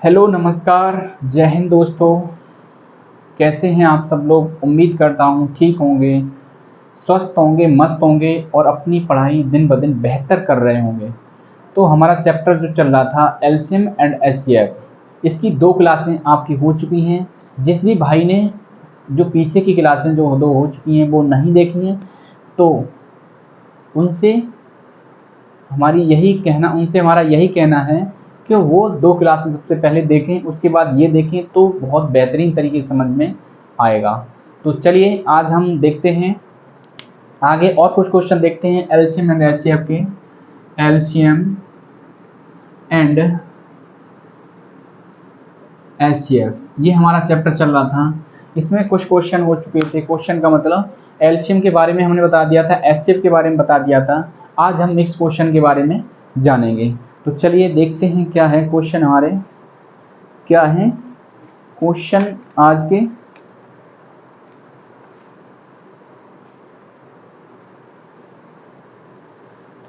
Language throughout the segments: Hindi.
हेलो नमस्कार, जय हिंद दोस्तों। कैसे हैं आप सब लोग? उम्मीद करता हूँ ठीक होंगे, स्वस्थ होंगे, मस्त होंगे और अपनी पढ़ाई दिन ब दिन बेहतर कर रहे होंगे। तो हमारा चैप्टर जो चल रहा था एलसीएम एंड एचसीएफ, इसकी 2 क्लासें आपकी हो चुकी हैं। जिस भी भाई ने जो पीछे की क्लासें जो 2 हो चुकी हैं वो नहीं देखी हैं, तो उनसे हमारा यही कहना है कि वो 2 क्लासेस सबसे पहले देखें, उसके बाद ये देखें तो बहुत बेहतरीन तरीके से समझ में आएगा। तो चलिए आज हम देखते हैं आगे और कुछ क्वेश्चन देखते हैं एलसीएम एंड एचसीएफ के। एलसीएम एंड एचसीएफ ये हमारा चैप्टर चल रहा था। इसमें कुछ क्वेश्चन हो चुके थे। क्वेश्चन का मतलब एलसीएम के बारे में हमने बता दिया था, एचसीएफ के बारे में बता दिया था। आज हम नेक्स्ट क्वेश्चन के बारे में जानेंगे। तो चलिए देखते हैं क्या है क्वेश्चन हमारे, क्या है क्वेश्चन आज के।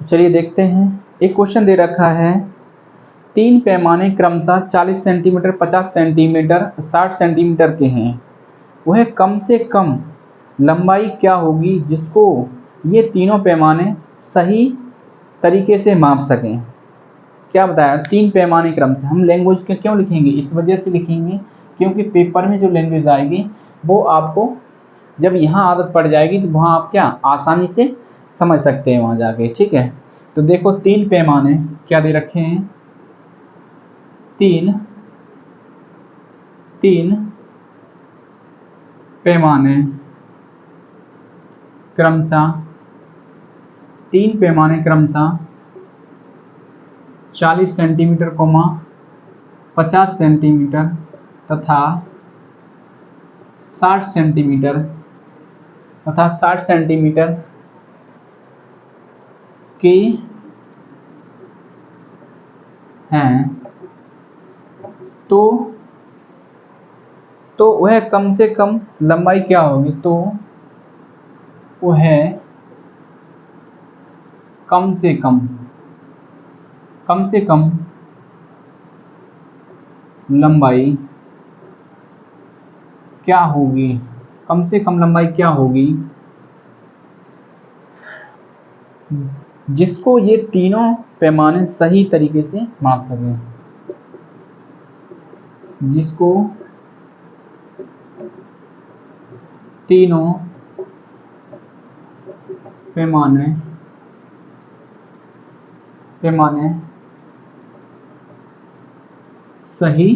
तो चलिए देखते हैं। एक क्वेश्चन दे रखा है, 3 पैमाने क्रमशः 40 सेंटीमीटर, 50 सेंटीमीटर, 60 सेंटीमीटर के हैं। वह कम से कम लंबाई क्या होगी जिसको ये तीनों पैमाने सही तरीके से माप सकें। क्या बताया? 3 पैमाने क्रम से। हम लैंग्वेज के क्यों लिखेंगे? इस वजह से लिखेंगे क्योंकि पेपर में जो लैंग्वेज आएगी वो आपको जब यहाँ आदत पड़ जाएगी तो वहाँ आप क्या आसानी से समझ सकते हैं वहाँ जाके। ठीक है, तो देखो 3 पैमाने क्या दे रखे हैं। तीन पैमाने क्रमशः 40 सेंटीमीटर, 50 सेंटीमीटर तथा 60 सेंटीमीटर के हैं। तो वह कम से कम लंबाई क्या होगी? तो वह कम से कम लंबाई क्या होगी? कम से कम लंबाई क्या होगी जिसको ये तीनों पैमाने सही तरीके से माप सकें। जिसको तीनों पैमाने सही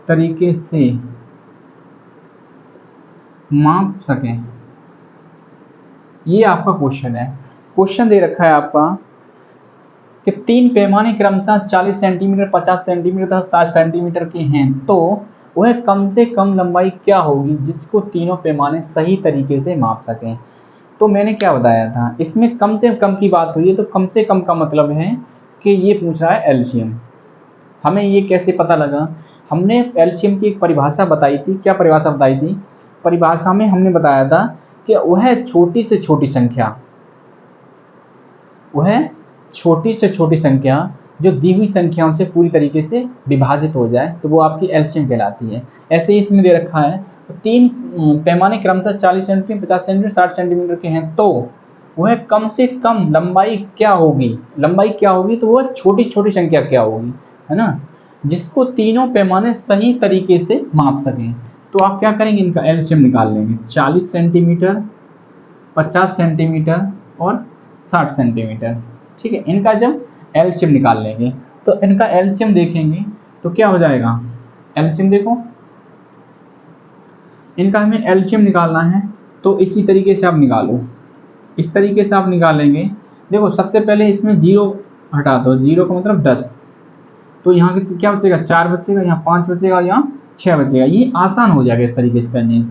तरीके से माप सकें। ये आपका क्वेश्चन है। क्वेश्चन दे रखा है आपका कि 3 पैमाने क्रमशः 40 सेंटीमीटर, 50 सेंटीमीटर तथा 60 सेंटीमीटर के हैं, तो वह कम से कम लंबाई क्या होगी जिसको तीनों पैमाने सही तरीके से माप सकें। तो मैंने क्या बताया था, इसमें कम से कम की बात हुई है, तो कम से कम का मतलब है कि ये पूछ रहा है एलसीएम। हमें ये कैसे पता लगा? हमने एलसीएम की एक परिभाषा बताई थी। क्या परिभाषा बताई थी? परिभाषा में हमने बताया था कि वह छोटी से छोटी संख्या जो दी हुई संख्याओं से पूरी तरीके से विभाजित हो जाए तो वो आपकी एलसीएम कहलाती है। ऐसे ही इसमें दे रखा है 3 पैमाने क्रमशः 40 सेंटीमीटर, 50 सेंटीमीटर, 60 सेंटीमीटर के हैं, तो वह कम से कम लंबाई क्या होगी? तो वह छोटी छोटी संख्या क्या होगी, है ना, जिसको तीनों पैमाने सही तरीके से माप सकें। तो आप क्या करेंगे? इनका एलसीएम निकाल लेंगे। 40 सेंटीमीटर, 50 सेंटीमीटर और 60 सेंटीमीटर। ठीक है, इनका जब एलसीएम निकाल लेंगे तो इनका एलसीएम देखेंगे तो क्या हो जाएगा? एलसीएम देखो, इनका हमें एलसीएम निकालना है तो इसी तरीके से आप निकालो। इस तरीके से आप निकालेंगे। देखो सबसे पहले इसमें 0 हटा दो। 0 का मतलब 10, तो यहाँ क्या बचेगा? 4 बचेगा, यहाँ 5 बचेगा, यहाँ 6 बचेगा। ये आसान हो जाएगा इस तरीके से करने।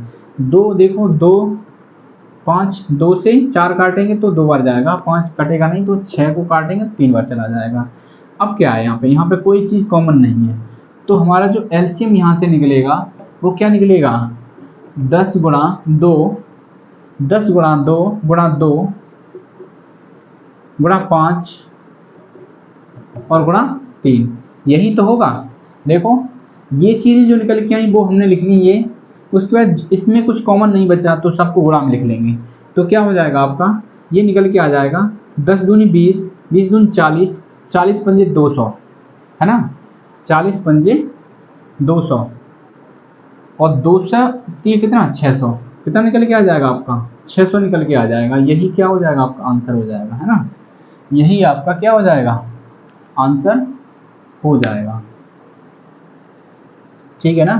2 देखो, 2 5, 2 से 4 काटेंगे तो 2 बार जाएगा, 5 कटेगा नहीं, तो 6 को काटेंगे तो 3 बार चला जाएगा। अब क्या है? यहाँ पे कोई चीज़ कॉमन नहीं है, तो हमारा जो एलसीएम यहाँ से निकलेगा वो क्या निकलेगा? 10 गुणा 2 गुणा 5 और गुणा 3, यही तो होगा। देखो ये चीज़ें जो निकल के आई वो हमने लिख ली ये, उसके बाद इसमें कुछ कॉमन नहीं बचा तो सबको गुणा में लिख लेंगे। तो क्या हो जाएगा आपका, ये निकल के आ जाएगा 10 दूनी 20, 20 दूनी 40, 40 पंजे 200, है ना, 40 पंजे 200 और 200 कितना 600, कितना निकल के आ जाएगा आपका 600 निकल के आ जाएगा। यही क्या हो जाएगा आपका आंसर हो जाएगा, है ना, यही आपका क्या हो जाएगा आंसर हो जाएगा। ठीक है ना।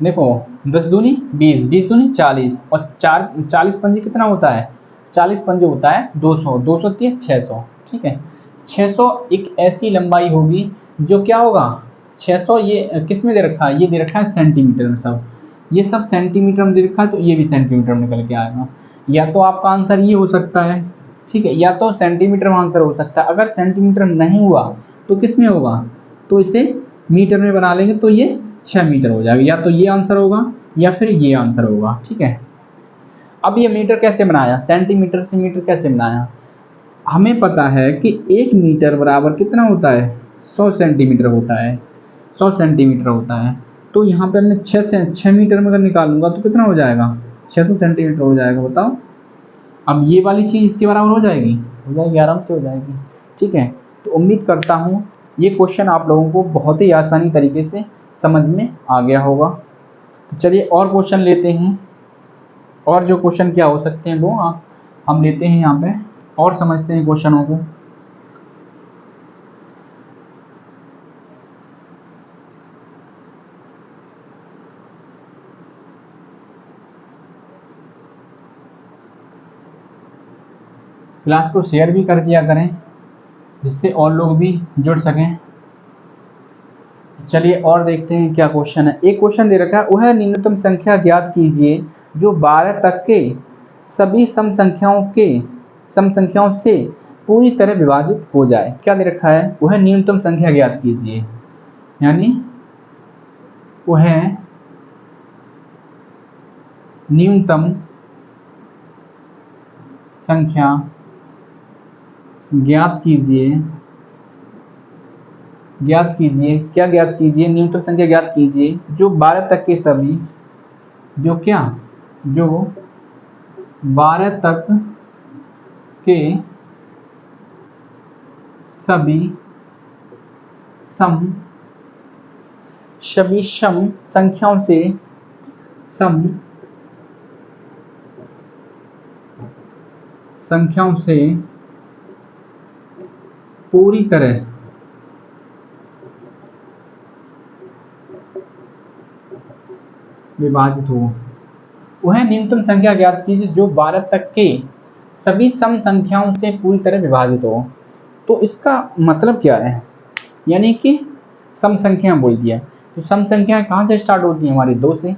देखो 10 दूनी 20, 20 दूनी 40 और 40 पंजे कितना होता है, 40 पंजे होता है 200, 200 600। ठीक है, 600 एक ऐसी लंबाई होगी जो क्या होगा 600, ये किस में दे रखा है, ये दे रखा है सेंटीमीटर में, सब ये सब सेंटीमीटर में दे रखा है, तो ये भी सेंटीमीटर में निकल के आएगा। या तो आपका आंसर ये हो सकता है, ठीक है, या तो सेंटीमीटर में आंसर हो सकता है। अगर सेंटीमीटर नहीं हुआ तो किस में होगा, तो इसे मीटर में बना लेंगे तो ये 6 मीटर हो जाएगा। या तो ये आंसर होगा या फिर ये आंसर होगा। ठीक है, अब ये मीटर कैसे बनाया, सेंटीमीटर से मीटर कैसे बनाया, हमें पता है कि 1 मीटर बराबर कितना होता है 100 सेंटीमीटर होता है, 100 सेंटीमीटर होता है। तो यहाँ पे मैं 6 मीटर में अगर निकालूंगा तो कितना हो जाएगा 600 सेंटीमीटर हो जाएगा। बताओ अब ये वाली चीज़ इसके बराबर हो जाएगी, आराम से हो जाएगी। ठीक है, तो उम्मीद करता हूँ ये क्वेश्चन आप लोगों को बहुत ही आसानी तरीके से समझ में आ गया होगा। तो चलिए और क्वेश्चन लेते हैं, और जो क्वेश्चन क्या हो सकते हैं वो हम लेते हैं यहाँ पे और समझते हैं क्वेश्चनों को। क्लास को शेयर भी कर दिया करें जिससे और लोग भी जुड़ सकें। चलिए और देखते हैं क्या क्वेश्चन है। एक क्वेश्चन दे रखा है, वह न्यूनतम संख्या ज्ञात कीजिए जो 12 तक के सभी सम संख्याओं से पूरी तरह विभाजित हो जाए। क्या दे रखा है, वह न्यूनतम संख्या ज्ञात कीजिए, यानी वह न्यूनतम संख्या ज्ञात कीजिए, क्या ज्ञात कीजिए, न्यूनतम संख्या ज्ञात कीजिए जो 12 तक के सभी, जो 12 तक के सभी सम संख्याओं से पूरी तरह विभाजित हो। वह न्यूनतम संख्या ज्ञात कीजिए जो 12 तक के सभी सम संख्याओं से पूरी तरह विभाजित हो। तो इसका मतलब क्या है, यानी कि सम संख्या बोल दिया, तो सम संख्या कहाँ से स्टार्ट होती है हमारी 2 से।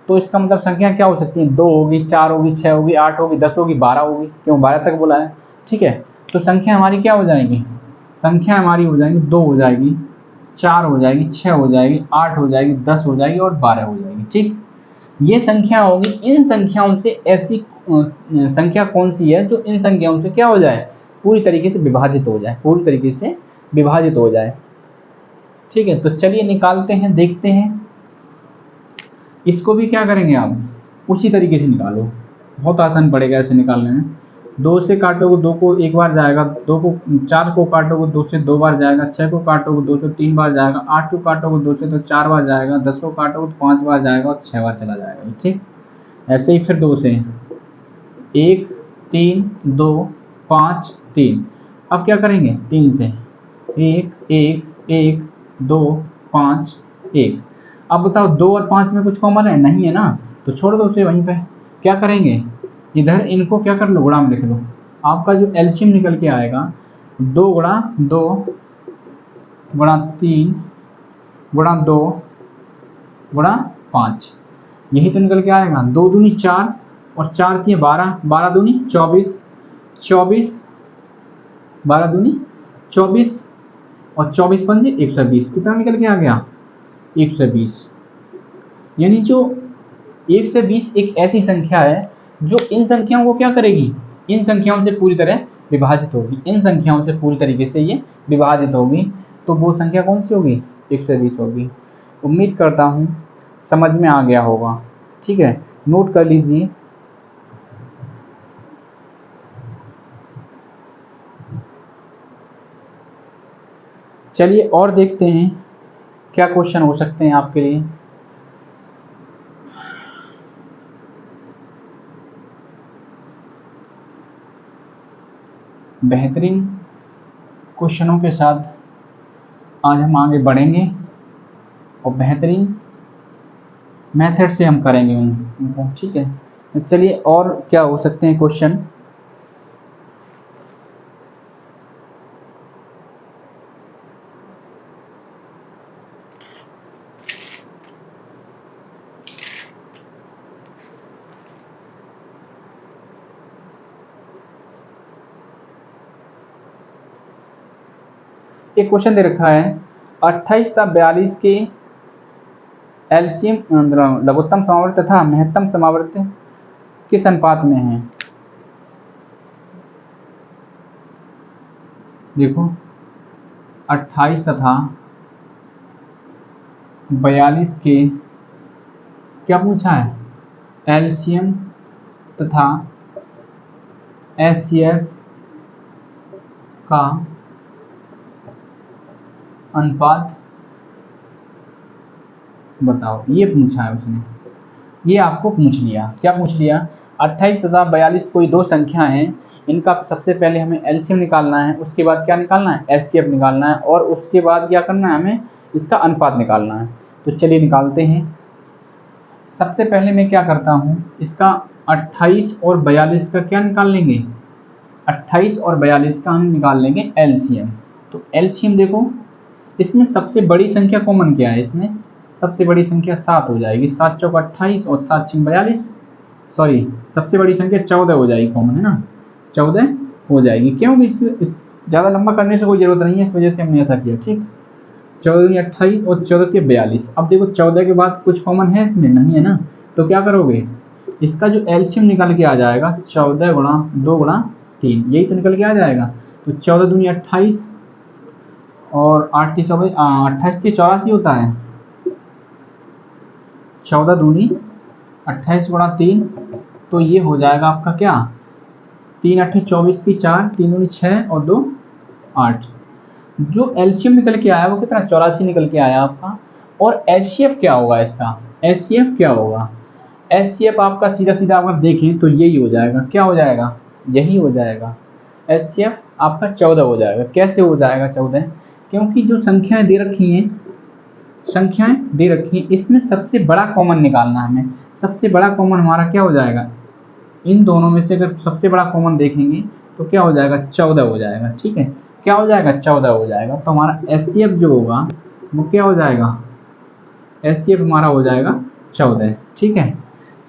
तो इसका मतलब संख्या क्या हो सकती है, 2 होगी, 4 होगी, 6 होगी, 8 होगी, 10 होगी, 12 होगी, क्यों 12 तक बोला है। ठीक है, तो संख्या हमारी क्या हो जाएगी, संख्या हमारी हो जाएगी 2 हो जाएगी, 4 हो जाएगी, 6 हो जाएगी, 8 हो जाएगी, 10 हो जाएगी और 12 हो जाएगी। ठीक, ये संख्या होगी। इन संख्याओं से ऐसी संख्या कौन सी है जो इन संख्याओं से क्या हो जाए, पूरी तरीके से विभाजित हो जाए, पूरी तरीके से विभाजित हो जाए। ठीक है, तो चलिए निकालते हैं, देखते हैं। इसको भी क्या करेंगे आप, उसी तरीके से निकालो, बहुत आसान पड़ेगा ऐसे निकालने में। 2 से काटोगे 2 को एक बार जाएगा, 4 को काटोगे 2 से 2 बार जाएगा, 6 को काटोगे 2 से 3 बार जाएगा, 8 को काटोगे 2 से तो 4 बार जाएगा, 10 को काटोगे तो 5 बार जाएगा और 6 बार चला जाएगा। ठीक, ऐसे ही फिर 2 से 1 3 2 5 3। अब क्या करेंगे, 3 से 1 1 1 2 5 1। अब बताओ 2 और 5 में कुछ कॉमन है, नहीं है ना, तो छोड़ दो उसे वहीं पे। क्या करेंगे, इधर इनको क्या कर लो, गुणा में लिख लो। आपका जो एलसीएम निकल के आएगा 2 गुणा 2 गुणा 3 गुणा 2 गुणा 5, यही तो निकल के आएगा। 2 दूनी 4 और 4 3 12, 12 दूनी 24, 24 12 दूनी 24 और 24 पंजे 120, कितना निकल के आ गया 120। यानी जो 120 एक ऐसी संख्या है जो इन संख्याओं को क्या करेगी, इन संख्याओं से पूरी तरह विभाजित होगी, इन संख्याओं से पूरी तरीके से ये विभाजित होगी, तो वो संख्या कौन सी होगी? 120 होगी। उम्मीद करता हूँ समझ में आ गया होगा। ठीक है, नोट कर लीजिए। चलिए और देखते हैं क्या क्वेश्चन हो सकते हैं आपके लिए। बेहतरीन क्वेश्चनों के साथ आज हम आगे बढ़ेंगे और बेहतरीन मेथड से हम करेंगे उनको। ठीक है, तो चलिए और क्या हो सकते हैं क्वेश्चन। एक क्वेश्चन दे रखा है 28 तथा 42 के एलसीएम लघुत्तम समावर्त तथा महत्तम समावर्त किस अनुपात में है? देखो 28 तथा 42 के क्या पूछा है? एलसीएम तथा एचसीएफ का अनुपात बताओ, ये पूछा है उसने। ये आपको पूछ लिया, क्या पूछ लिया? 28 तथा 42 कोई दो संख्या हैं, इनका सबसे पहले हमें एलसीएम निकालना है, उसके बाद क्या निकालना है? एचसीएफ निकालना है, और उसके बाद क्या करना है? हमें इसका अनुपात निकालना है। तो चलिए निकालते हैं। सबसे पहले मैं क्या करता हूँ, इसका 28 और 42 का क्या निकाल लेंगे? 28 और 42 का हम निकाल लेंगे एलसीएम। तो एलसीएम देखो, इसमें सबसे बड़ी संख्या कॉमन क्या है? इसमें सबसे बड़ी संख्या 7 हो जाएगी, 7 चौक 28 और 7 6 42, सॉरी सबसे बड़ी संख्या 14 हो जाएगी, कॉमन है ना, 14 हो जाएगी। क्योंकि इस ज़्यादा लंबा करने से कोई ज़रूरत नहीं है, इस वजह से हमने ऐसा किया। ठीक, 14 28 और 14 42। अब देखो 14 के बाद कुछ कॉमन है इसमें? नहीं है ना, तो क्या करोगे? इसका जो एलसीएम निकल के आ जाएगा 14 गुणा 2 गुणा 3, यही तो निकल के आ जाएगा। तो 14 दूनी 28 और 8 3 24, 28 3 84 होता है। 14 दूनी 28 गुणा 3, तो ये हो जाएगा आपका क्या? 3 8 24 की 4, 3 दूनी 6 और 2 8। जो एलसीएम निकल के आया वो कितना? 84 निकल के आया आपका। और एचसीएफ क्या होगा इसका? एचसीएफ क्या होगा? एचसीएफ आपका सीधा सीधा अगर देखें तो यही हो जाएगा। क्या हो जाएगा? यही हो जाएगा। एचसीएफ आपका 14 हो जाएगा। कैसे हो जाएगा 14? क्योंकि जो संख्याएं दे रखी हैं, इसमें सबसे बड़ा कॉमन निकालना है हमें। सबसे बड़ा कॉमन हमारा क्या हो जाएगा? इन दोनों में से अगर सबसे बड़ा कॉमन देखेंगे तो क्या हो जाएगा? 14 हो जाएगा। ठीक है, क्या हो जाएगा? 14 हो जाएगा। तो हमारा एचसीएफ जो होगा वो क्या हो जाएगा? एचसीएफ हमारा हो जाएगा 14। ठीक है,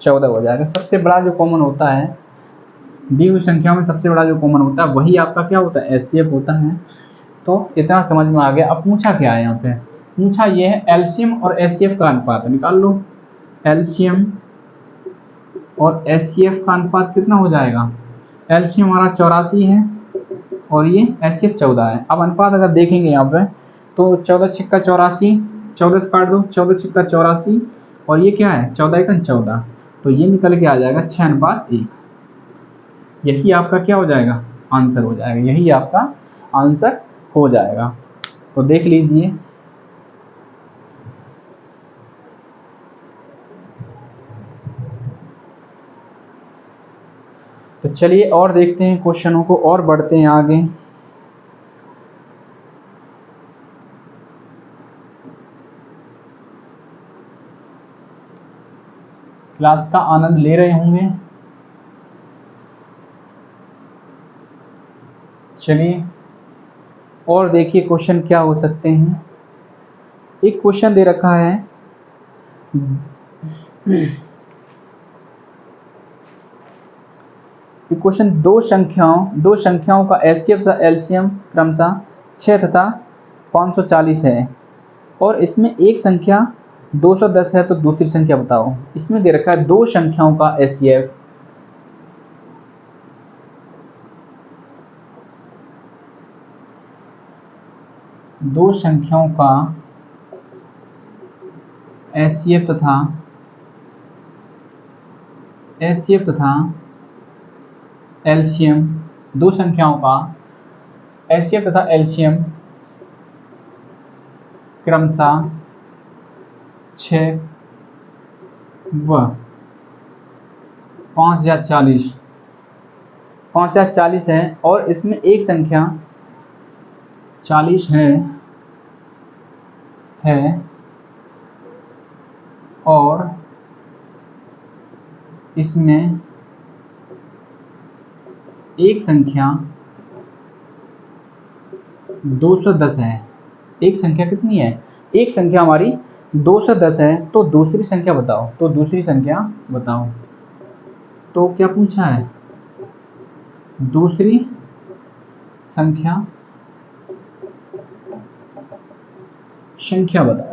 14 हो जाएगा। सबसे बड़ा जो कॉमन होता है, दी हुई संख्याओं में सबसे बड़ा जो कॉमन होता है वही आपका क्या होता है? एचसीएफ होता है। तो इतना समझ में आ गया। अब पूछा क्या है यहाँ पे? पूछा ये है एलसीएम और एचसीएफ का अनुपात निकाल लो। एलसीएम और एचसीएफ का अनुपात कितना हो जाएगा? एलसीएम हमारा 84 है और ये एचसीएफ 14 है। अब अनुपात अगर देखेंगे यहाँ पे तो 14 छिक्का 84, 14 से काट दो, 14 छिक्का 84, और ये क्या है? 14 एकन 14, तो ये निकल के आ जाएगा 6:1। यही आपका क्या हो जाएगा? आंसर हो जाएगा। यही आपका आंसर हो जाएगा। तो देख लीजिए। तो चलिए और देखते हैं क्वेश्चनों को और बढ़ते हैं आगे। क्लास का आनंद ले रहे होंगे। चलिए और देखिए क्वेश्चन क्या हो सकते हैं। एक क्वेश्चन दे रखा है क्वेश्चन दो संख्याओं का एचसीएफ तथा एलसीएम क्रमशः 6 तथा 540 है और इसमें एक संख्या 210 है, तो दूसरी संख्या बताओ। इसमें दे रखा है दो संख्याओं का एचसीएफ दो संख्याओं का एचसीएफ तथा एलसीएम, दो संख्याओं का एचसीएफ तथा एलसीएम क्रमशः 6 व 5040 है और इसमें एक संख्या 40 है और इसमें एक संख्या 210 है। एक संख्या कितनी है? एक संख्या हमारी 210 है। तो दूसरी संख्या बताओ, तो क्या पूछा है? दूसरी संख्या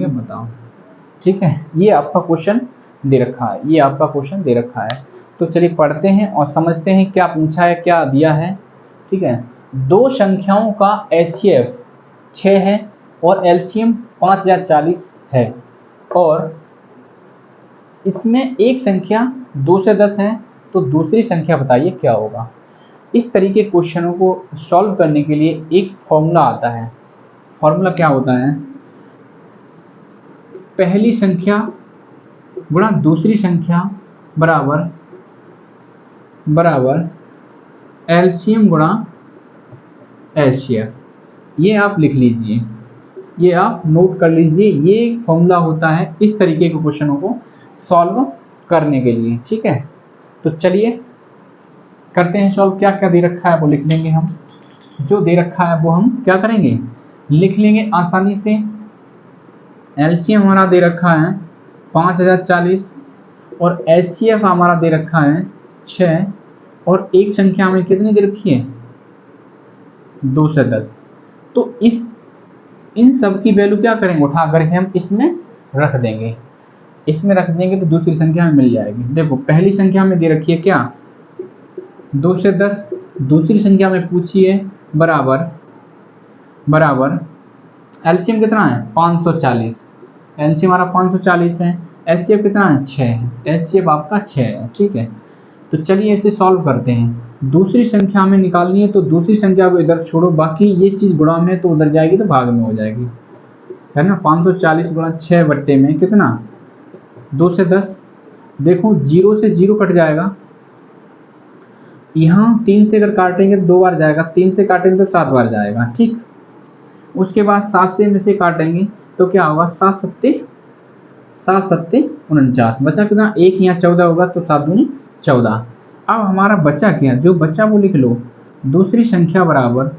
बताओ, ठीक है। ये आपका क्वेश्चन दे रखा है, तो चलिए पढ़ते हैं और समझते हैं क्या पूछा है, क्या दिया है। ठीक है, दो संख्याओं का एचसीएफ 6 है और एलसीएम 5040 है और इसमें एक संख्या 2 से 10 है, तो दूसरी संख्या बताइए क्या होगा। इस तरीके क्वेश्चनों को सॉल्व करने के लिए एक फॉर्मूला आता है। फॉर्मूला क्या होता है? पहली संख्या गुणा दूसरी संख्या बराबर एलसीएम गुणा एचसीएफ। ये आप लिख लीजिए, ये आप नोट कर लीजिए। ये फॉर्मूला होता है इस तरीके के क्वेश्चनों को सॉल्व करने के लिए। ठीक है, तो चलिए करते हैं सॉल्व। क्या क्या दे रखा है वो लिख लेंगे हम, जो दे रखा है वो हम क्या करेंगे, लिख लेंगे आसानी से। एलसीएम हमारा दे रखा है 5040 और एचसीएफ हमारा दे रखा है 6 और एक संख्या हमें कितनी दे रखी है, 2 से 10। तो इन सब की वैल्यू क्या करेंगे, उठा करके हम इसमें रख देंगे। तो दूसरी संख्या हमें मिल जाएगी। देखो पहली संख्या हमें दे रखी है क्या, 2 से 10। दूसरी संख्या में पूछी है बराबर एलसीएम कितना है 540, एलसीएम हमारा 540 है। एचसीएफ कितना है 6 है, एचसीएफ आपका 6 है। ठीक है, तो चलिए इसे सॉल्व करते हैं। दूसरी संख्या हमें निकालनी है, तो दूसरी संख्या को इधर छोड़ो, बाकी ये चीज गुणा में तो उधर जाएगी तो भाग में हो जाएगी, है ना। 540 गुणा 6 बट्टे में कितना 2 से 10। देखो 0 से 0 कट जाएगा, यहाँ 3 से अगर काटेंगे तो 2 बार जाएगा, 3 से काटेंगे तो 7 बार जाएगा। ठीक, उसके बाद 7 से में से काटेंगे तो क्या होगा, 7 सत्ते 49, बचा कितना, एक यहाँ 14 होगा तो 7 दूनी 14। अब हमारा बचा क्या, जो बचा वो लिख लो, दूसरी संख्या बराबर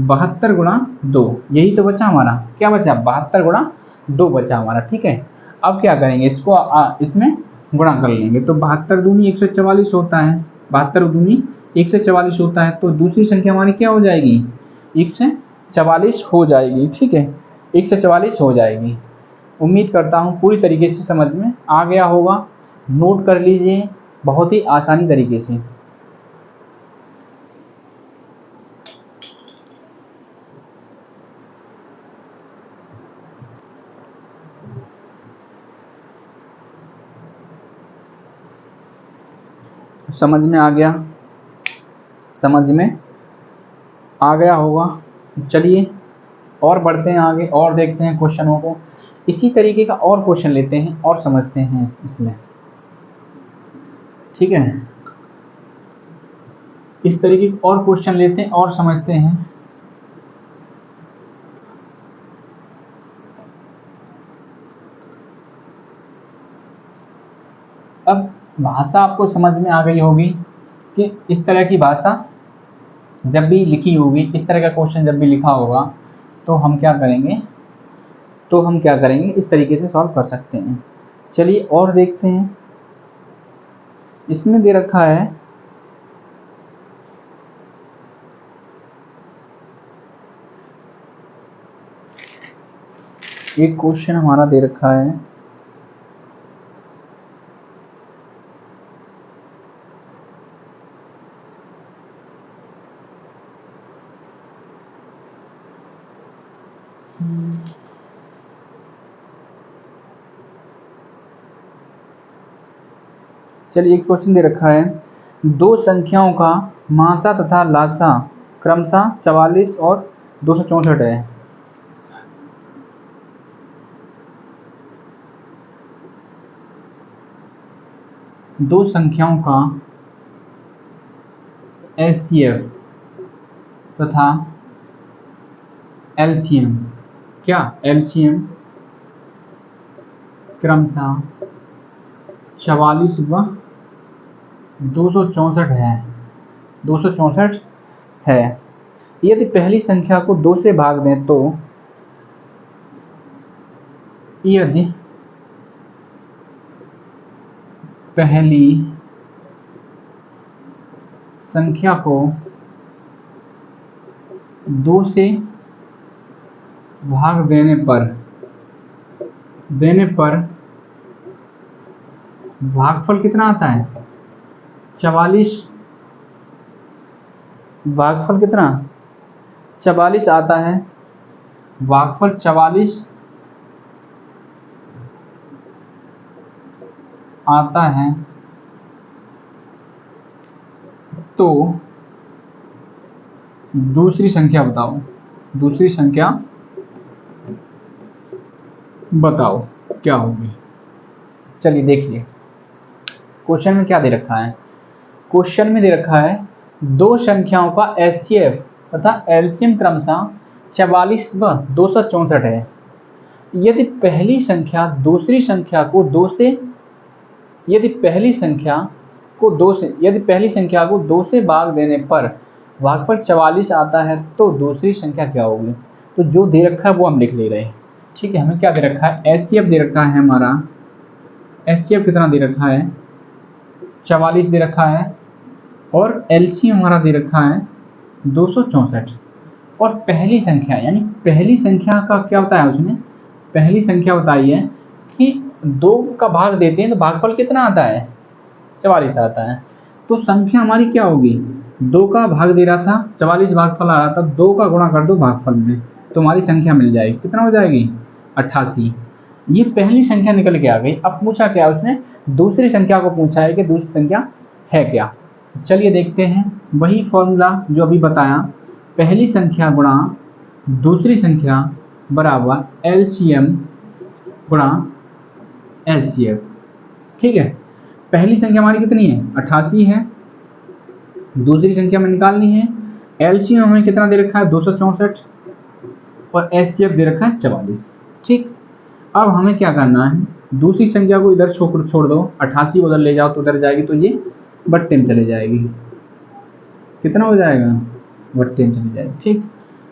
72 गुणा 2। यही तो बचा हमारा, क्या बचा 72 गुणा 2 बचा हमारा। ठीक है, अब क्या करेंगे, इसको इसमें गुणा कर लेंगे, तो 72 दूनी 144 होता है, 72 दूनी 144 होता है। तो दूसरी संख्या हमारी क्या हो जाएगी, 144 हो जाएगी। ठीक है, 144 हो जाएगी। उम्मीद करता हूँ पूरी तरीके से समझ में आ गया होगा। नोट कर लीजिए बहुत ही आसानी तरीके से। समझ में आ गया होगा। चलिए और बढ़ते हैं आगे और देखते हैं क्वेश्चनों को। इसी तरीके का और क्वेश्चन लेते हैं और समझते हैं इसमें। ठीक है, इस तरीके के और क्वेश्चन लेते हैं और समझते हैं। अब भाषा आपको समझ में आ गई होगी कि इस तरह की भाषा जब भी लिखी होगी, इस तरह का क्वेश्चन जब भी लिखा होगा तो हम क्या करेंगे, इस तरीके से सॉल्व कर सकते हैं। चलिए और देखते हैं। इसमें दे रखा है एक क्वेश्चन हमारा दे रखा है, चलिए एक क्वेश्चन दे रखा है, दो संख्याओं का मासा तथा लासा क्रमशः 44 और 264 है। दो संख्याओं का एचसीएफ तथा एलसीएम, क्या एलसीएम क्रमशः 44 व 264 है। 264 है। यदि पहली संख्या को 2 से भाग दें तो यदि पहली संख्या को 2 से भाग देने पर भागफल कितना आता है? 44। भागफल कितना? 44 आता है। भागफल 44 आता है तो दूसरी संख्या बताओ। दूसरी संख्या बताओ क्या होगी। चलिए देखिए क्वेश्चन में क्या दे रखा है। क्वेश्चन में दे रखा है दो संख्याओं का एचसीएफ तथा एलसीएम क्रमशः 44 व 264 है। यदि पहली संख्या दूसरी संख्या को 2 से यदि पहली संख्या को 2 से भाग देने पर भागफल 44 आता है तो दूसरी संख्या क्या होगी। तो जो दे रखा है वो हम लिख ले रहे हैं। ठीक है, हमें क्या दे रखा है? एचसीएफ दे रखा है हमारा। एचसीएफ कितना दे रखा है? 44 दे रखा है। और एलसीएम हमारा दे रखा है 264। और पहली संख्या यानी पहली संख्या का क्या बताया उसने? पहली संख्या बताई है कि 2 का भाग देते हैं तो भागफल कितना आता है? 44 आता है। तो संख्या हमारी क्या होगी? 2 का भाग दे रहा था, 44 भागफल आ रहा था, 2 का गुणा कर दो भागफल में तो हमारी संख्या मिल जाएगी। कितना हो जाएगी? 88। ये पहली संख्या निकल के आ गई। अब पूछा क्या उसने? दूसरी संख्या को पूछा है कि दूसरी संख्या है क्या। चलिए देखते हैं वही फॉर्मूला जो अभी बताया, पहली संख्या गुणा दूसरी संख्या बराबर एलसीएम गुणा एचसीएफ। ठीक है, पहली संख्या हमारी कितनी है? 88 है। दूसरी संख्या में निकालनी है। एलसीएम हमें कितना दे रखा है? 264 और एचसीएफ दे रखा है 44। ठीक, अब हमें क्या करना है? दूसरी संख्या को इधर छोड़ दो, 88 उधर ले जाओ तो उधर जाएगी तो ये बट्टे में चले जाएगी। कितना हो जाएगा? बट्टे में चली जाएगी। ठीक,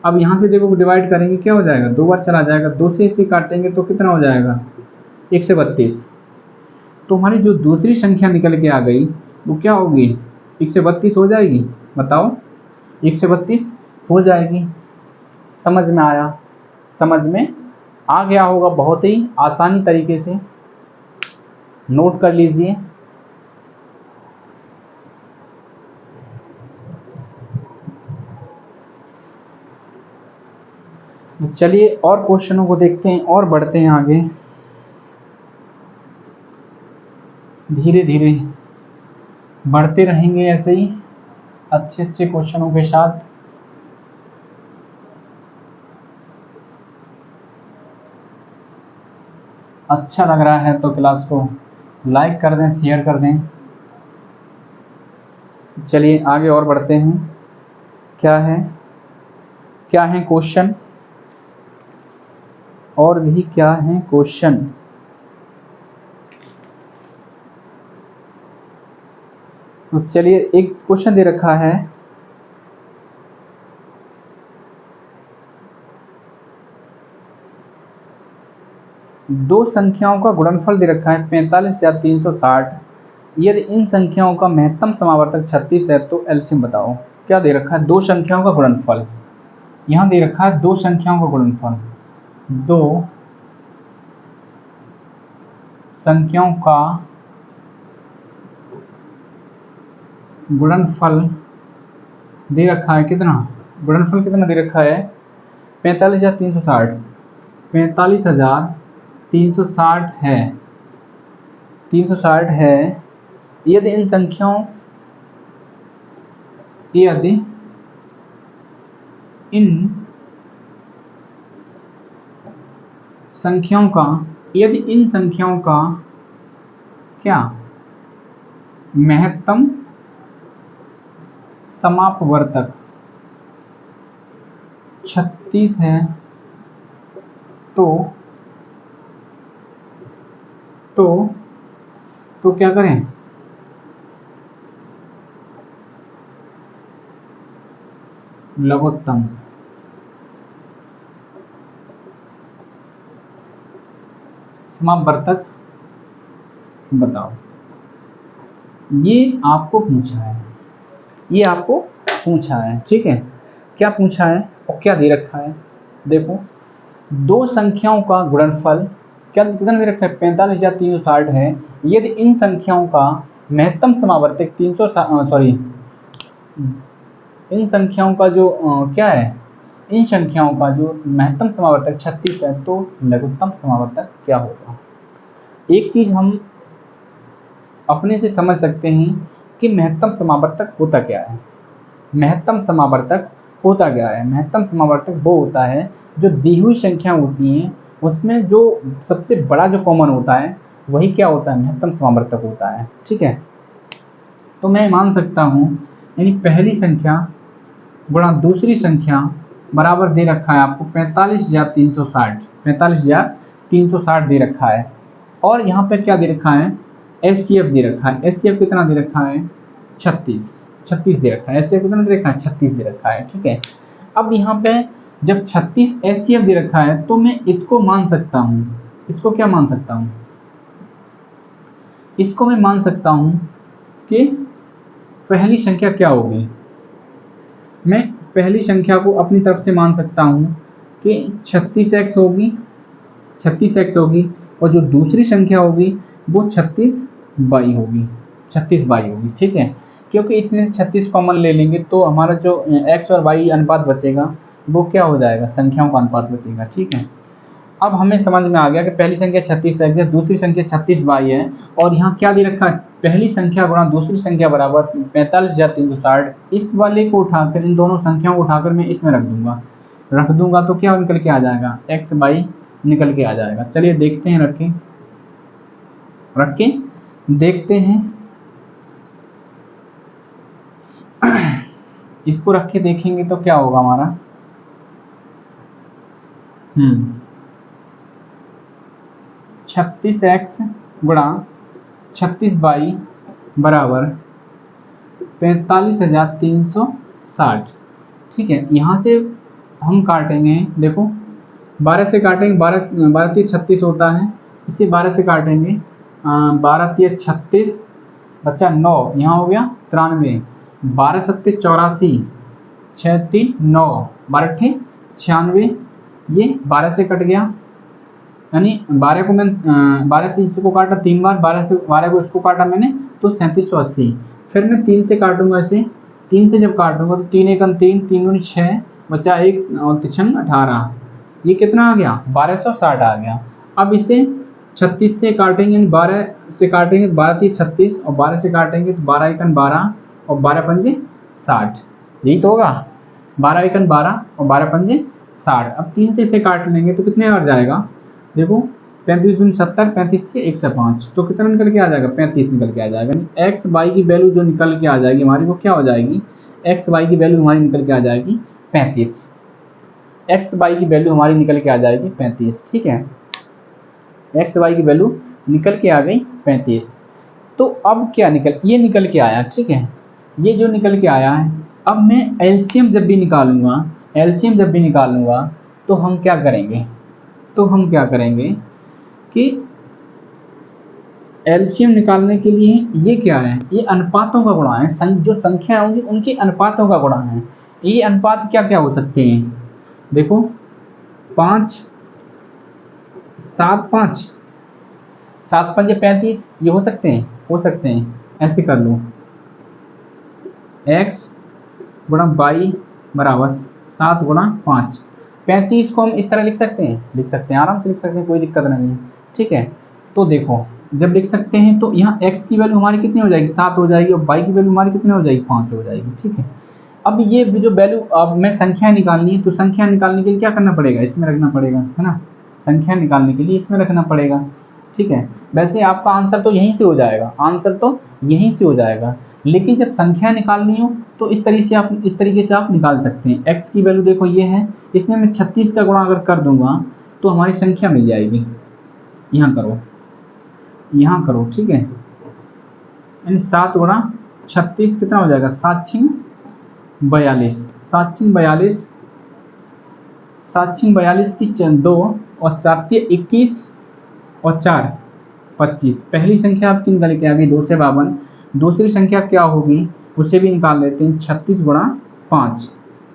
अब यहाँ से देखो डिवाइड करेंगे क्या हो जाएगा? 2 बार चला जाएगा। 2 से इसे काटेंगे तो कितना हो जाएगा? 132। तो हमारी जो दूसरी संख्या निकल के आ गई वो क्या होगी? 132 हो जाएगी। बताओ, 132 हो जाएगी। समझ में आया? समझ में आ गया होगा। बहुत ही आसानी तरीके से नोट कर लीजिए। चलिए और क्वेश्चनों को देखते हैं और बढ़ते हैं आगे। धीरे धीरे बढ़ते रहेंगे ऐसे ही अच्छे अच्छे क्वेश्चनों के साथ। अच्छा लग रहा है तो क्लास को लाइक कर दें, शेयर कर दें। चलिए आगे और बढ़ते हैं। क्या है क्वेश्चन? और भी क्या है क्वेश्चन? तो चलिए एक क्वेश्चन दे रखा है, दो संख्याओं का गुणनफल दे रखा है 45,360। यदि इन संख्याओं का महत्तम समावर्तक 36 है तो एलसीएम बताओ। क्या दे रखा है? दो संख्याओं का गुणनफल। यहाँ दे रखा है दो संख्याओं का गुणनफल। दो संख्याओं का गुणनफल दे रखा है। कितना? गुणनफल कितना दे रखा है? 45,360। 45,360 है, 360 है। यदि इन संख्याओं यदि इन संख्याओं का क्या महत्तम समापवर्तक 36 है तो क्या करें, लघुत्तम समापवर्तक बताओ। ये आपको पूछा है, ठीक है। क्या पूछा है और क्या दे रखा है, देखो दो संख्याओं का गुणनफल क्या कितना दे रखा है, 45,360 है। यदि इन संख्याओं का महत्तम समावर्तक इन संख्याओं का जो क्या है, इन संख्याओं का जो महत्तम समावर्तक 36 है तो लघुत्तम समावर्तक क्या होगा। एक चीज हम अपने से समझ सकते हैं कि महत्तम समावर्तक होता क्या है। महत्तम समावर्तक होता क्या है, महत्तम समावर्तक वो होता है जो दी हुई संख्या होती हैं उसमें जो सबसे बड़ा जो कॉमन होता है वही क्या होता है, महत्तम समावर्तक होता है, ठीक है। तो मैं मान सकता हूँ यानी पहली संख्या गुणा दूसरी संख्या बराबर दे रखा है आपको 45,360 दे रखा है। और यहाँ पे क्या दे रखा है, एचसीएफ दे रखा है। एचसीएफ कितना दे रखा है, 36 दे रखा है। एचसीएफ कितना दे रखा है, 36 दे रखा है, ठीक है। अब यहाँ पे जब 36 एचसीएफ दे रखा है तो मैं इसको मान सकता हूँ, इसको क्या मान सकता हूँ, इसको मैं मान सकता हूँ कि पहली संख्या क्या होगी। मैं पहली संख्या को अपनी तरफ से मान सकता हूँ कि 36x होगी, 36x होगी और जो दूसरी संख्या होगी वो 36y होगी, 36y होगी, ठीक है। क्योंकि इसमें से 36 कॉमन ले लेंगे तो हमारा जो x और y अनुपात बचेगा वो क्या हो जाएगा, संख्याओं का अनुपात बचेगा, ठीक है। अब हमें समझ में आ गया कि पहली संख्या 36 है, दूसरी संख्या 36y है और यहाँ क्या दे रखा है, पहली संख्या गुणा दूसरी संख्या बराबर 45,360। इस वाले को उठाकर, इन दोनों संख्याओं को उठाकर मैं इसमें रख दूंगा तो क्या निकल के आ जाएगा, xy निकल के आ जाएगा। चलिए देखते हैं, रख के देखते हैं। इसको रख के देखेंगे तो क्या होगा हमारा, 36x गुणा 36y बराबर 45,360, ठीक है। यहाँ से हम काटेंगे, देखो 12 से काटेंगे, 12 3 36 होता है, इसे 12 से काटेंगे, 12 3 36 बच्चा 9, यहाँ हो गया 93, 12 7 84, 6 3 9, 12 96, ये 12 से कट गया, यानी 12 को मैं 12 से इसको काटा 3 बार, 12 को इसको काटा मैंने तो 3780। फिर मैं 3 से काटूंगा इसे, 3 से जब काटूंगा तो 3 1 3, 3 दूनी 6, बचा 1 और 3 18, ये कितना आ गया, 1260 आ गया। अब इसे 36 से काटेंगे, 12 से काटेंगे तो 12 3 36 और 12 से काटेंगे तो 12 1 12 और 12 5 60, यही तो होगा, 12 1 12 और 12 5 60। अब 3 से इसे काट लेंगे तो कितने आ जाएगा, देखो 35 दूनी 70, 35 थे 105, तो कितना निकल के आ जाएगा, 35 निकल के आ जाएगा। एक्स वाई की वैल्यू जो निकल के आ जाएगी हमारी वो क्या हो जाएगी, एक्स वाई की वैल्यू हमारी निकल के आ जाएगी 35, एक्स वाई की वैल्यू हमारी निकल के आ जाएगी 35, ठीक है। एक्स वाई की वैल्यू निकल के आ गई 35। तो अब क्या ये निकल के आया, ठीक है, ये जो निकल के आया है। अब मैं एलसीएम जब भी निकालूंगा तो हम क्या करेंगे कि एलसीएम निकालने के लिए ये क्या है, ये अनुपातों का गुणा है, जो संख्या होंगी उनके अनुपातों का गुणा है। ये अनुपात क्या क्या हो सकते हैं, देखो 5 7 5 7 5 35, ये हो सकते हैं। ऐसे कर लो, x गुणा y बराबर 7 गुणा 5, 35 को हम इस तरह लिख सकते हैं, आराम से लिख सकते हैं, कोई दिक्कत नहीं है। ठीक है, तो देखो जब लिख सकते हैं तो यहाँ x की वैल्यू हमारी कितनी हो जाएगी, 7 हो जाएगी, और y की वैल्यू हमारी कितनी हो जाएगी, 5 हो जाएगी। ठीक है, अब ये जो वैल्यू, अब मैं संख्या निकालनी है, तो संख्या निकालने के लिए क्या करना पड़ेगा, इसमें रखना पड़ेगा, है ना। संख्या निकालने के लिए इसमें रखना पड़ेगा। ठीक है, वैसे आपका आंसर तो यहीं से हो जाएगा, आंसर तो यहीं से हो जाएगा, लेकिन जब संख्या निकालनी हो तो इस तरीके से आप निकाल सकते हैं। x की वैल्यू देखो ये है, इसमें मैं 36 का गुणा अगर कर दूंगा तो हमारी संख्या मिल जाएगी। यहाँ करो, यहाँ करो, ठीक है, यानी 7 गुणा 36 कितना हो जाएगा, 7 छिंग 42, 7 छिंग 42, 7 छिंग 42 की 2, और 7 21, और 4 25। पहली संख्या आपकी निकल के आ गई 2 से 52। दूसरी संख्या क्या होगी उसे भी निकाल लेते हैं, 36 गुणा 5,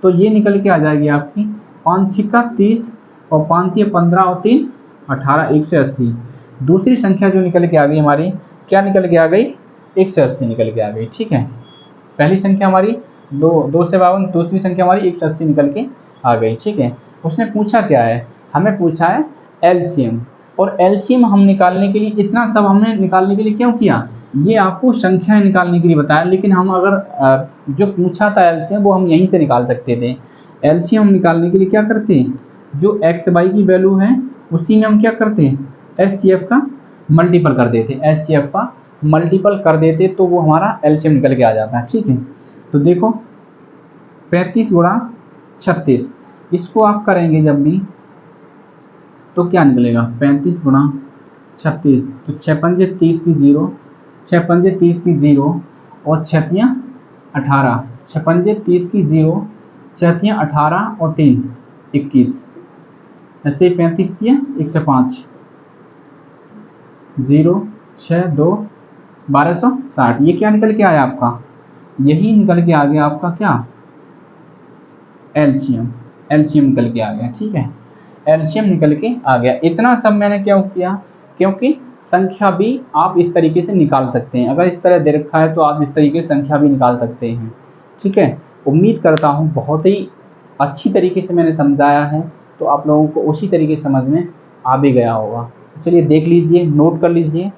तो ये निकल के आ जाएगी आपकी 5 छिक्का 30, और 5 15, और 3 18, 180। दूसरी संख्या जो निकल के आ गई हमारी, क्या निकल के आ गई, 180 निकल के आ गई। ठीक है, पहली संख्या हमारी 2 से 52, दूसरी संख्या हमारी 180 निकल के आ गई। ठीक है, उसने पूछा क्या है, हमें पूछा है एलसीएम, और एलसीएम हम निकालने के लिए, इतना सब हमने निकालने के लिए क्यों किया, ये आपको संख्याएं निकालने के लिए बताया, लेकिन हम अगर जो पूछा था एलसीएम वो हम यहीं से निकाल सकते थे। एलसीएम हम निकालने के लिए क्या करते हैं, जो एक्स वाई की वैल्यू है उसी में हम क्या करते हैं, एचसीएफ का मल्टीपल कर देते, एचसीएफ का मल्टीपल कर देते तो वो हमारा एलसीएम निकल के आ जाता है। ठीक है, तो देखो 35 गुणा 36, इसको आप करेंगे जब भी तो क्या निकलेगा, 35 गुणा 36, तो 6 पंजे 30 की 0, 6 पंजे 30 की 0, और 6 18, 6 पंजे 30 की 0, 6 18, और 3 21, ऐसे 35 दिया 105, 0 6 2 1260। ये क्या निकल के आया आपका, यही निकल के आ गया आपका क्या, एलसीएम, एलसीएम निकल के आ गया। ठीक है, एलसीएम निकल के आ गया। इतना सब मैंने क्यों किया, क्योंकि संख्या भी आप इस तरीके से निकाल सकते हैं, अगर इस तरह दे रखा है तो आप इस तरीके से संख्या भी निकाल सकते हैं। ठीक है, उम्मीद करता हूँ बहुत ही अच्छी तरीके से मैंने समझाया है, तो आप लोगों को उसी तरीके से समझ में आ भी गया होगा। चलिए देख लीजिए, नोट कर लीजिए।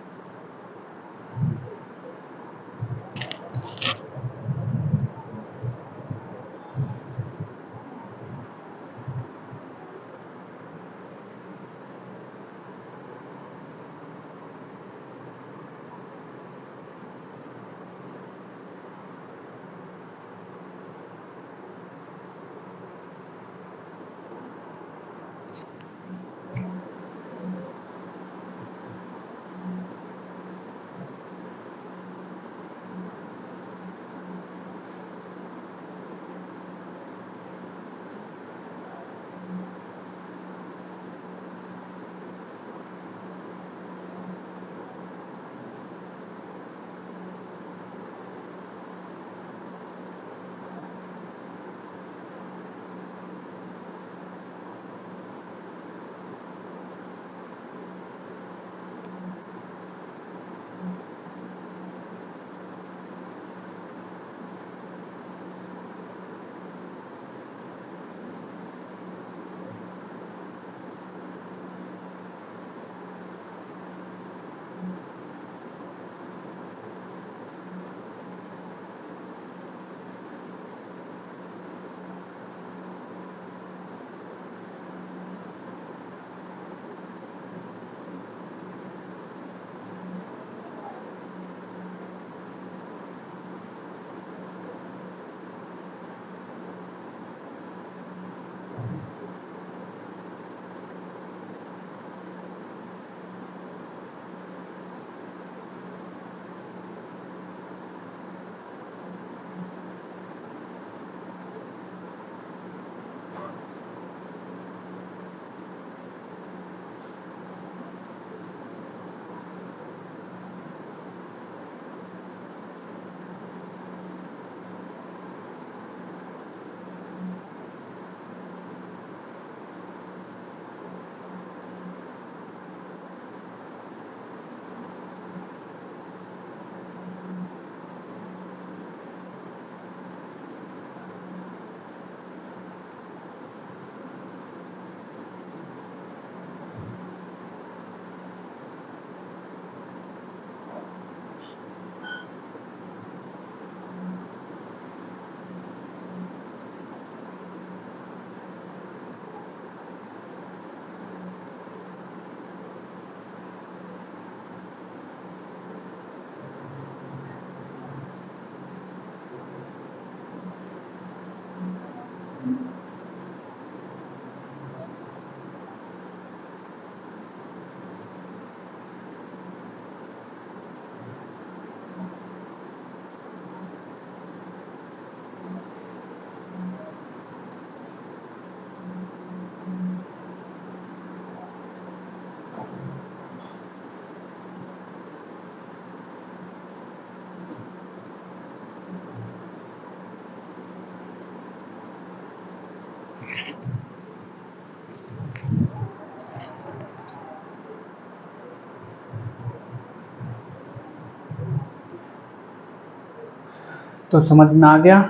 तो समझ में आ गया।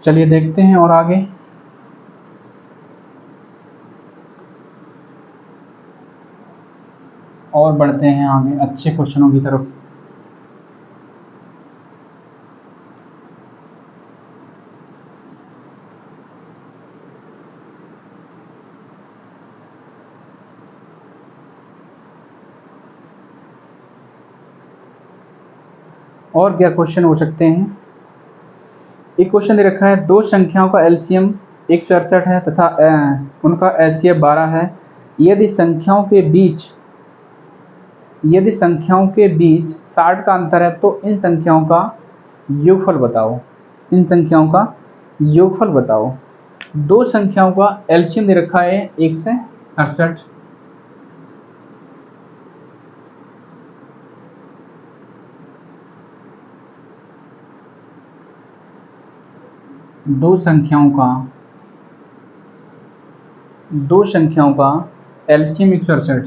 चलिए देखते हैं और आगे। और बढ़ते हैं आगे अच्छे क्वेश्चनों की तरफ। और क्या क्वेश्चन हो सकते हैं? एक क्वेश्चन दे रखा है, दो संख्याओं का एलसीएम 168 है तथा उनका एचसीएफ 12 है। यदि संख्याओं के बीच 60 का अंतर है तो इन संख्याओं का योगफल बताओ। इन संख्याओं का योगफल बताओ। दो संख्याओं का एलसीएम दे रखा है 168, दो संख्याओं का एलसीएम 168,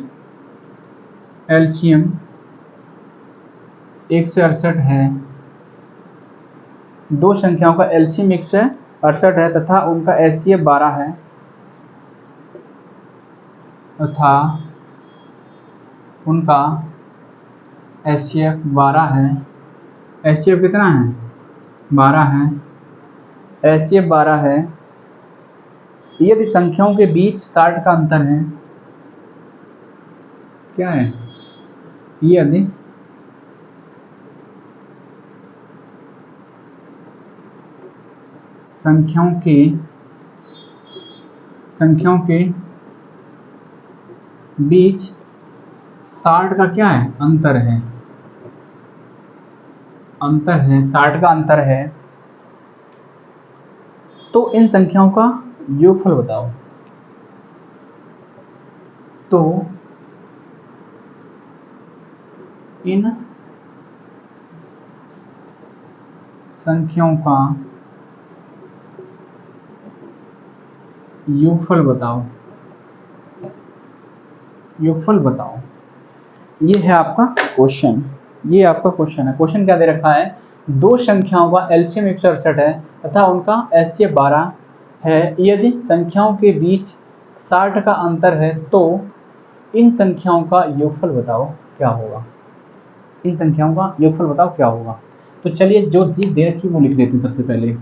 एलसीएम 168 है। दो संख्याओं का एलसीएम 168 है तथा उनका एचसीएफ 12 है, तथा उनका एचसीएफ 12 है। एचसीएफ कितना है? 12 है। एचसीएफ 12 है। यदि संख्याओं के बीच 60 का अंतर है, क्या है? यदि संख्याओं के बीच 60 का क्या है? अंतर है। 60 का अंतर है तो इन संख्याओं का योगफल बताओ। तो इन संख्याओं का योगफल बताओ। ये है आपका क्वेश्चन। है। क्वेश्चन क्या दे रखा है? दो संख्याओं का एलसीएम 168 है तथा उनका एचसीएफ 12 है। यदि संख्याओं के बीच 60 का अंतर है तो इन संख्याओं का योगफल बताओ क्या होगा। तो चलिए जो चीज दे रखी वो लिख लेते हैं। सबसे पहले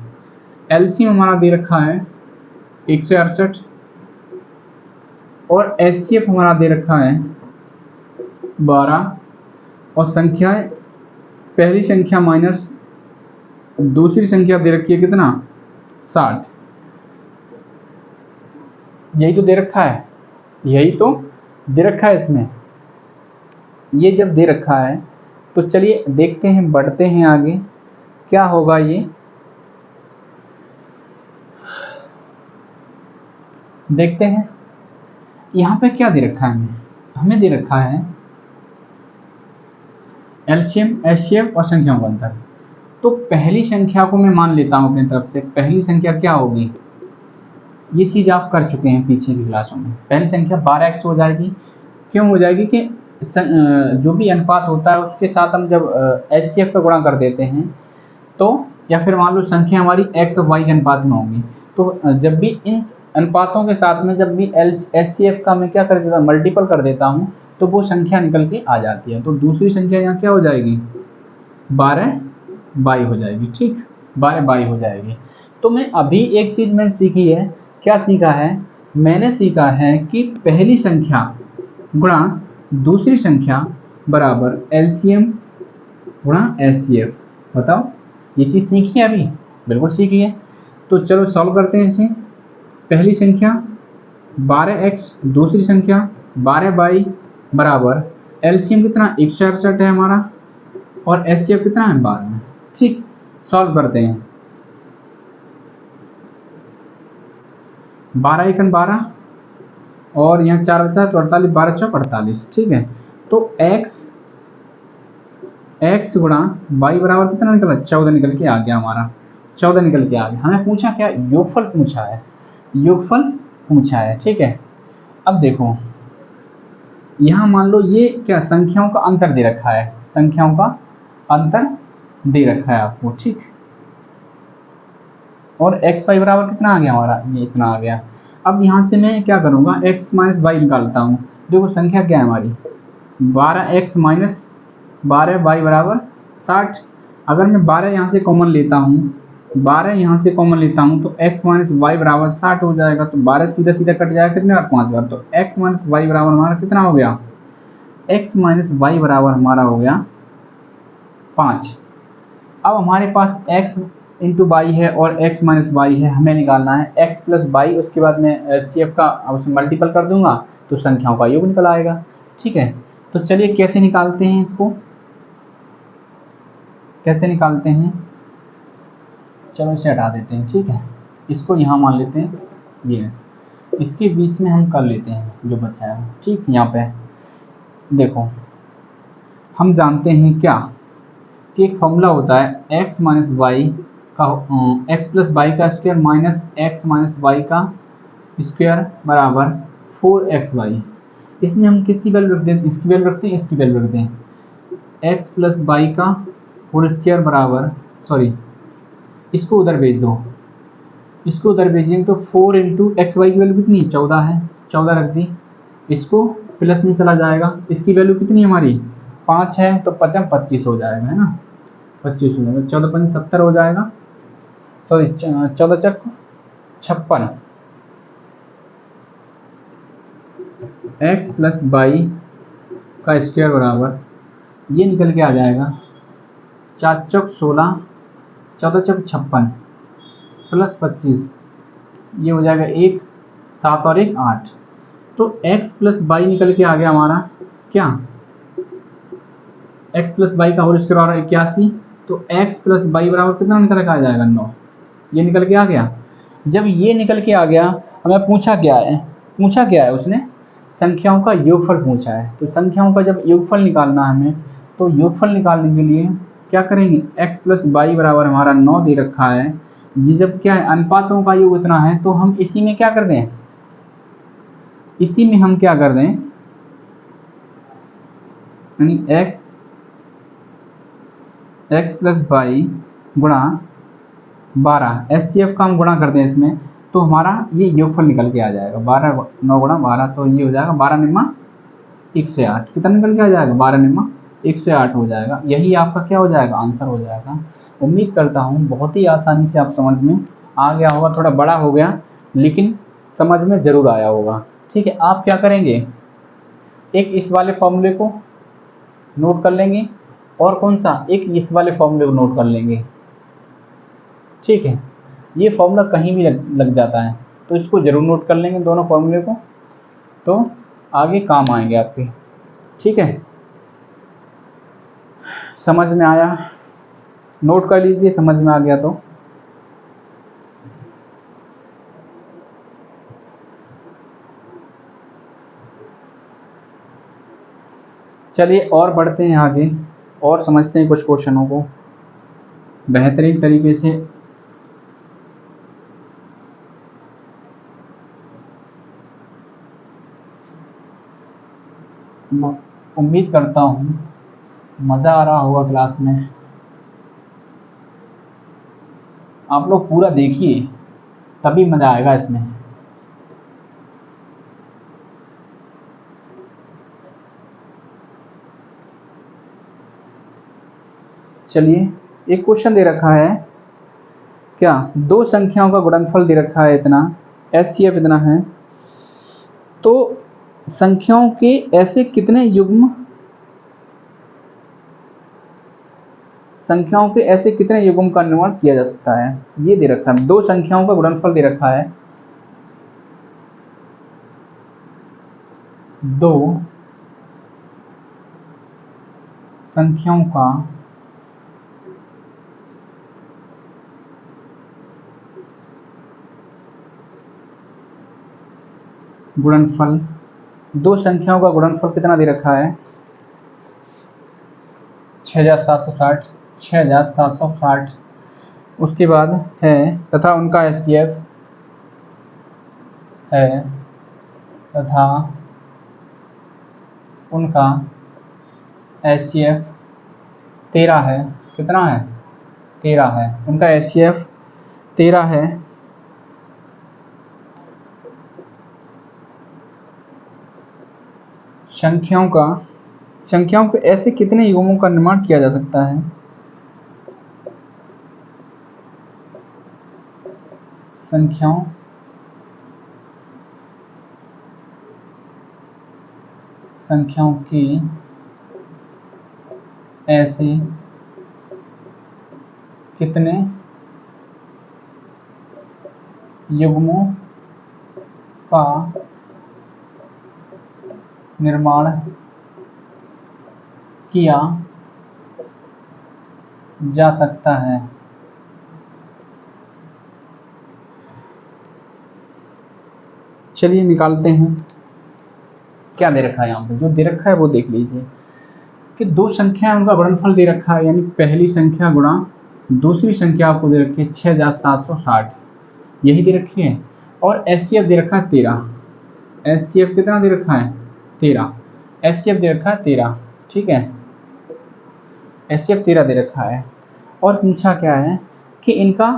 एलसीएम हमारा दे रखा है 168 और एचसीएफ हमारा दे रखा है 12 और संख्याएं, पहली संख्या माइनस दूसरी संख्या दे रखी है कितना? 60। यही तो दे रखा है इसमें। ये जब दे रखा है तो चलिए देखते हैं, बढ़ते हैं आगे क्या होगा। ये देखते हैं यहाँ पे क्या दे रखा है। हमें दे रखा है एलसीएम, एचसीएफ और संख्याओं का अंतर। तो पहली संख्या को मैं मान लेता हूं अपनी तरफ से। पहली संख्या क्या होगी? ये चीज आप कर चुके हैं पीछे की क्लासों में। पहली संख्या 12x हो जाएगी। क्यों हो जाएगी? कि जो भी अनुपात होता है उसके साथ हम जब एचसीएफ का गुणा कर देते हैं तो, या फिर मान लो संख्या हमारी x और y के अनुपात में होगी, तो जब भी इन अनुपातों के साथ में जब भी एचसीएफ का मैं क्या कर देता हूँ? मल्टीपल कर देता हूँ तो वो संख्या निकल के आ जाती है। तो दूसरी संख्या यहाँ क्या हो जाएगी? 12 हो जाएगी। ठीक, 12 हो जाएगी। तो मैं अभी एक चीज मैंने सीखी है। क्या सीखा है? मैंने सीखा है कि पहली संख्या गुणा दूसरी संख्या बराबर एलसीएम गुणा एचसीएफ। बताओ, ये चीज सीखी है अभी? बिल्कुल सीखी है। तो चलो सॉल्व करते हैं इसे। पहली संख्या 12x, दूसरी संख्या 12y बराबर एलसीएम कितना 168 है हमारा, और एचसीएफ कितना है 12। ठीक, सॉल्व करते हैं। 12 एकन 12 और यहाँ 4 बचा तो 48, 12 चौक 48। ठीक है, तो x गुणा y बराबर कितना निकला 14 निकल के आ गया हमारा, 14 निकल के आ गया। हमें पूछा क्या, योगफल पूछा है, योगफल पूछा है। ठीक है, अब देखो यहाँ मान लो ये क्या संख्याओं का अंतर दे रखा है, संख्याओं का अंतर दे रखा है आपको। ठीक, और एक्स वाई बराबर कितना आ गया हमारा, ये इतना आ गया। अब यहाँ से मैं क्या करूँगा, x माइनस वाई निकालता हूँ। देखो संख्या क्या है हमारी 12x माइनस 12y बराबर 60। अगर मैं 12 यहाँ से कॉमन लेता हूँ, 12 यहाँ से कॉमन लेता हूँ तो x माइनस वाई बराबर 60 हो जाएगा। तो 12 सीधा सीधा कट जाएगा कितने बार, 5 बार। तो x माइनस वाई बराबर हमारा कितना हो गया, x माइनस वाई बराबर हमारा हो गया 5। अब हमारे पास x इंटू वाई है और x माइनस वाई है, हमें निकालना है x प्लस वाई। उसके बाद मैं एचसीएफ का उसमें मल्टीपल कर दूंगा तो संख्याओं का योग निकल आएगा। ठीक है, तो चलिए कैसे निकालते हैं इसको, कैसे निकालते हैं, चलो इसे हटा देते हैं। ठीक है, इसको यहाँ मान लेते हैं, ये इसके बीच में हम कर लेते हैं जो बचा है। ठीक, यहाँ पे देखो हम जानते हैं क्या कि एक फॉर्मूला होता है x माइनस वाई का x प्लस वाई का square minus x minus Y का स्क्वायर बराबर 4xy। इसमें हम किसकी वैल्यू रख दें, इसकी वैल्यू रखते हैं, इसकी वैल्यू रखते हैं x प्लस वाई का होल स्क्वायर बराबर, सॉरी इसको उधर भेज दो, इसको उधर भेजेंगे तो 4 इंटू एक्स वाई की वैल्यू कितनी है 14 है, 14 रख दी। इसको प्लस में चला जाएगा, इसकी वैल्यू कितनी है हमारी 5 है, तो 5 25 हो जाएगा, है ना 25 हो जाएगा। 14 5 70 हो जाएगा, सॉरी 14 चक 56। एक्स प्लस वाई का स्क्वायर बराबर ये निकल के आ जाएगा 4 चौक 16, 14 चौक 56 प्लस 25, ये हो जाएगा 1 7 और 1 8। तो x प्लस वाई निकल के आ गया हमारा क्या, x प्लस वाई का होल स्क्वायर बराबर 81। तो x प्लस वाई बराबर कितना निकल के आ जाएगा 9, ये निकल के आ गया। जब ये निकल के आ गया, हमें पूछा क्या है, पूछा क्या है उसने, संख्याओं का योगफल पूछा है। तो संख्याओं का जब योगफल निकालना है हमें, तो योगफल निकालने के लिए क्या करेंगे, x प्लस वाई बराबर हमारा 9 दे रखा है। ये जब क्या है अनुपातों का योग इतना है, तो हम इसी में क्या कर दें, इसी में हम क्या कर दें, यानी x प्लस वाई गुणा 12 एचसीएफ का हम गुणा कर दें इसमें, तो हमारा ये योगफल निकल के आ जाएगा 12 9 गुणा 12, तो ये हो जाएगा 12 निम्मा 108। कितना निकल के आ जाएगा 12 निम्मा 108 हो जाएगा। यही आपका क्या हो जाएगा, आंसर हो जाएगा। उम्मीद करता हूँ बहुत ही आसानी से आप समझ में आ गया होगा, थोड़ा बड़ा हो गया लेकिन समझ में ज़रूर आया होगा। ठीक है, आप क्या करेंगे, एक इस वाले फॉर्मूले को नोट कर लेंगे और कौन सा, एक इस वाले फॉर्मूले को नोट कर लेंगे। ठीक है, ये फॉर्मूला कहीं भी लग जाता है तो इसको ज़रूर नोट कर लेंगे दोनों फॉर्मूले को, तो आगे काम आएंगे आपके। ठीक है, समझ में आया, नोट कर लीजिए समझ में आ गया तो। चलिए और बढ़ते हैं आगे और समझते हैं कुछ क्वेश्चनों को बेहतरीन तरीके से। उम्मीद करता हूँ मज़ा आ रहा होगा क्लास में। आप लोग पूरा देखिए तभी मज़ा आएगा इसमें। चलिए एक क्वेश्चन दे रखा है, क्या दो संख्याओं का गुणनफल दे रखा है इतना, एचसीएफ इतना है, तो संख्याओं के ऐसे कितने युग्म संख्याओं के ऐसे कितने युग्म का निर्माण किया जा सकता है। ये दे रखा है, दो संख्याओं का गुणनफल दे रखा है, दो संख्याओं का गुणनफल, दो संख्याओं का गुणनफल कितना दे रखा है 6760, 6760। उसके बाद है तथा उनका HCF है, तथा उनका HCF 13 है। कितना है 13 है, उनका HCF 13 है। संख्याओं के ऐसे कितने युग्मों का निर्माण किया जा सकता है। संख्याओं की ऐसे कितने युग्मों का निर्माण किया जा सकता है। चलिए निकालते हैं। क्या दे रखा है यहाँ पे, जो दे रखा है वो देख लीजिए कि दो संख्या उनका गुणनफल दे रखा है, यानी पहली संख्या गुणा दूसरी संख्या आपको दे रखी है 6760, यही दे रखी है। और HCF दे रखा है 13। HCF कितना दे रखा है 13, HCF दे रखा है 13, ठीक है, HCF 13 दे रखा है। और पूछा क्या है कि इनका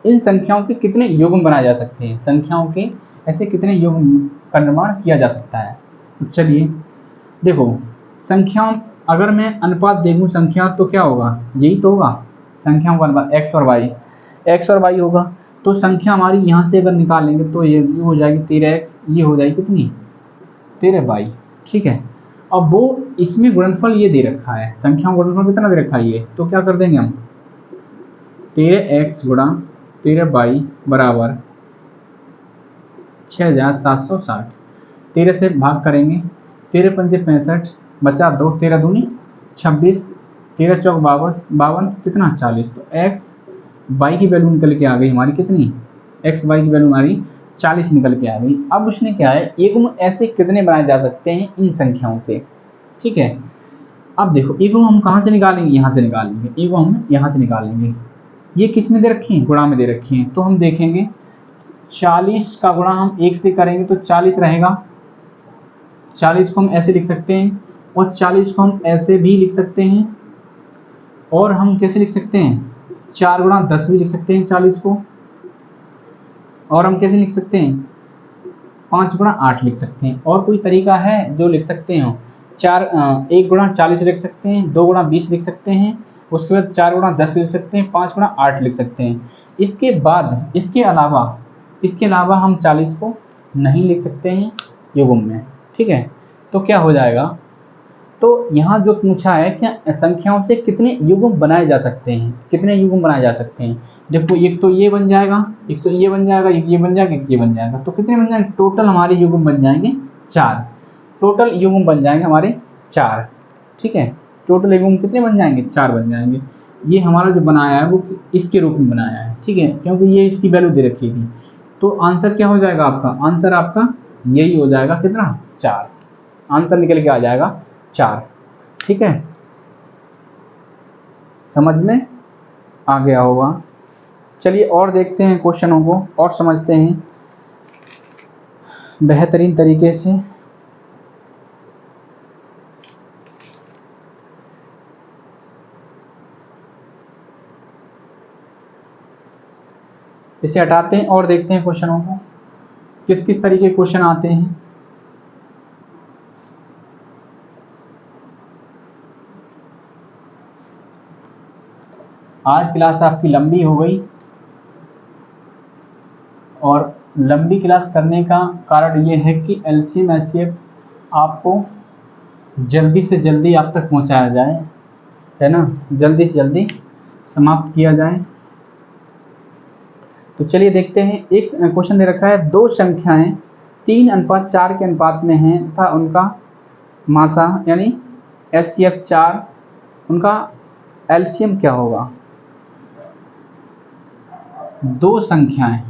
इन संख्याओं के कितने युग्म बनाए जा सकते हैं, संख्याओं के ऐसे कितने युग्म का निर्माण किया जा सकता है। तो चलिए देखो, संख्या अगर मैं अनुपात देखूं संख्या तो क्या होगा, यही तो होगा संख्याओं का अनुपात x और y होगा। तो संख्या हमारी यहाँ से अगर निकालेंगे तो ये हो जाएगी 13x, ये हो जाएगी कितनी 13y, ठीक है। अब वो इसमें गुणनफल ये दे रखा है, संख्याओं का गुणनफल कितना दे रखा है ये, तो क्या कर देंगे हम 13x गुणा 13y बराबर 6760, 13 से भाग करेंगे, 13 पंजे 65, बचा 2, 13 दूनी 26, 13 चौक 52, कितना 40। तो x y की वैल्यू निकल के आ गई हमारी कितनी, x y की वैल्यू हमारी 40 निकल के आ गई। अब उसने क्या है, युग्म ऐसे कितने बनाए जा सकते हैं इन संख्याओं से, ठीक है। अब देखो युग्म हम कहाँ से निकालेंगे, यहाँ से निकालेंगे, युग्म हम यहाँ से निकालेंगे। ये किस में दे रखी है, गुणा में दे रखी है। तो हम देखेंगे 40 का गुणा हम 1 से करेंगे तो 40 रहेगा, 40 को हम ऐसे लिख सकते हैं, और 40 को हम ऐसे भी लिख सकते हैं, और हम कैसे लिख सकते हैं 4 गुणा 10 भी लिख सकते हैं 40 को, और हम कैसे लिख सकते हैं 5 गुणा 8 लिख सकते हैं। और कोई तरीका है जो लिख सकते हो, 1 गुणा 40 लिख सकते हैं, 2 गुणा 20 लिख सकते हैं, उसके बाद 4 गुणा 10 लिख सकते हैं, 5 गुणा 8 लिख सकते हैं। इसके बाद इसके अलावा हम 40 को नहीं लिख सकते हैं युग्म में, ठीक है। तो क्या हो जाएगा, तो यहाँ जो पूछा है क्या संख्याओं से कितने युग्म बनाए जा सकते हैं, कितने युग्म बनाए जा सकते हैं। देखो एक तो ये बन जाएगा, एक तो ये बन जाएगा, एक ये बन जाएगा, एक ये बन जाएगा, तो कितने बन जाएंगे, टोटल हमारे युग्म बन जाएंगे 4, टोटल युग्म बन जाएंगे हमारे 4, ठीक है। टोटल युग्म कितने बन जाएंगे 4 बन जाएंगे। ये हमारा जो बनाया है वो इसके रूप में बनाया है, ठीक है, क्योंकि ये इसकी वैल्यू दे रखी थी। तो आंसर क्या हो जाएगा आपका, आंसर आपका यही हो जाएगा, कितना 4, आंसर निकल के आ जाएगा 4, ठीक है। समझ में आ गया होगा। चलिए और देखते हैं क्वेश्चनों को और समझते हैं बेहतरीन तरीके से। इसे हटाते हैं और देखते हैं क्वेश्चनों को किस किस तरीके के क्वेश्चन आते हैं। आज क्लास आपकी लंबी हो गई, और लंबी क्लास करने का कारण ये है कि LCM HCF आपको जल्दी से जल्दी आप तक पहुंचाया जाए, है ना, जल्दी से जल्दी समाप्त किया जाए। तो चलिए देखते हैं, एक क्वेश्चन दे रखा है, दो संख्याएं 3:4 के अनुपात में हैं तथा उनका मासा यानी HCF 4, उनका एलसीएम क्या होगा। दो संख्याएं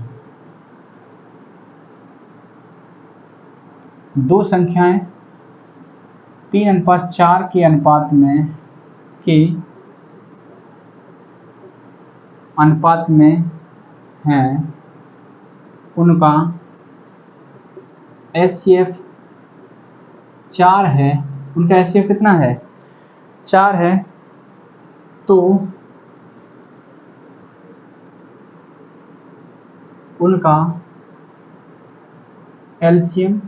3:4 के अनुपात में हैं, उनका HCF 4 है, उनका HCF कितना है, 4 है, तो उनका एलसीएम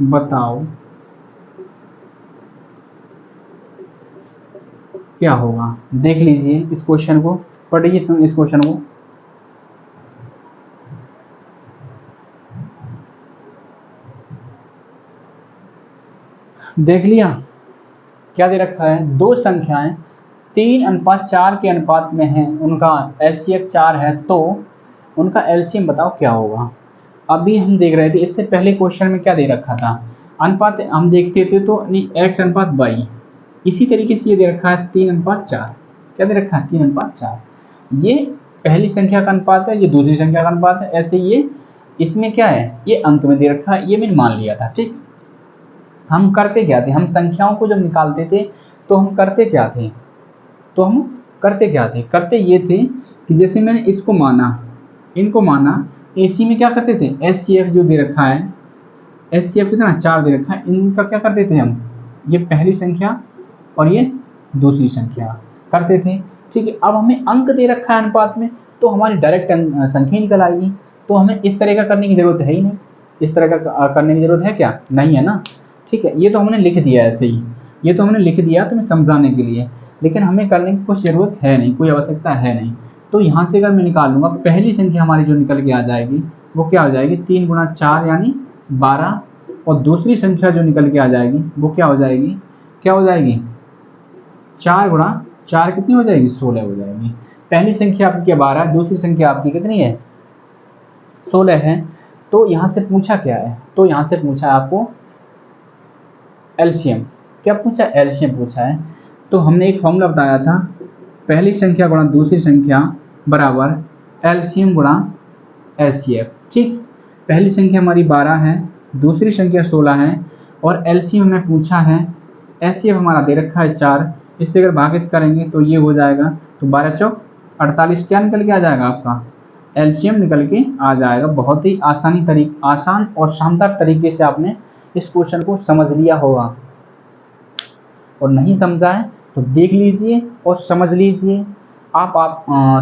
बताओ क्या होगा। देख लीजिए इस क्वेश्चन को, पढ़िए इस क्वेश्चन को। देख लिया क्या दे रखा है, दो संख्याएं 3:4 के अनुपात में हैं, उनका HCF 4 है, तो उनका एलसीएम बताओ क्या होगा। अभी हम देख रहे थे, इससे पहले क्वेश्चन में क्या दे रखा था, अनुपात हम देखते थे तो x/y, इसी तरीके से ये दे रखा है 3:4। क्या दे रखा है, 3:4। ये पहली संख्या का अनुपात है, ये दूसरी संख्या का अनुपात है। ऐसे ये इसमें क्या है, ये अंक में दे रखा है, ये मैंने मान लिया था। ठीक, हम करते क्या थे, हम संख्याओं को जब निकालते थे तो हम करते क्या थे, करते ये थे कि जैसे मैंने इसको माना, इनको माना, इसी में क्या करते थे, HCF जो दे रखा है, HCF कितना 4 दे रखा है, इनका क्या करते थे हम, ये पहली संख्या और ये दूसरी संख्या करते थे। ठीक है, अब हमें अंक दे रखा है अनुपात में, तो हमारी डायरेक्ट संख्या निकल आएगी, तो हमें इस तरह का करने की जरूरत है ही नहीं। इस तरह का करने की जरूरत है क्या, नहीं है ना। ठीक है, ये तो हमने लिख दिया ऐसे ही, ये तो हमने लिख दिया तुम्हें समझाने के लिए, लेकिन हमें करने की कुछ जरूरत है नहीं, कोई आवश्यकता है नहीं। तो यहाँ से अगर मैं निकाल लूँगा, पहली संख्या हमारी जो निकल के आ जाएगी वो क्या हो जाएगी, 3 × 4 यानी 12, और दूसरी संख्या जो निकल के आ जाएगी वो क्या हो जाएगी, 4 × 4 कितनी हो जाएगी, 16 हो जाएगी। पहली संख्या आपकी क्या 12, दूसरी संख्या आपकी कितनी है, 16 है। तो यहाँ से पूछा क्या है, तो यहाँ से पूछा आपको एलसीएम, क्या पूछा, एलसीएम पूछा है। तो हमने एक फॉर्मूला बताया था, पहली संख्या गुणा दूसरी संख्या बराबर एलसीएम गुणा HCF। ठीक, पहली संख्या हमारी 12 है, दूसरी संख्या 16 है, और एलसीएम हमें पूछा है, HCF हमारा दे रखा है 4, इससे अगर भागित करेंगे तो ये हो जाएगा, तो 12 चौक 48, क्या निकल के आ जाएगा, आपका एलसीएम निकल के आ जाएगा। बहुत ही आसान और शानदार तरीके से आपने इस क्वेश्चन को समझ लिया होगा, और नहीं समझा है तो देख लीजिए और समझ लीजिए। आप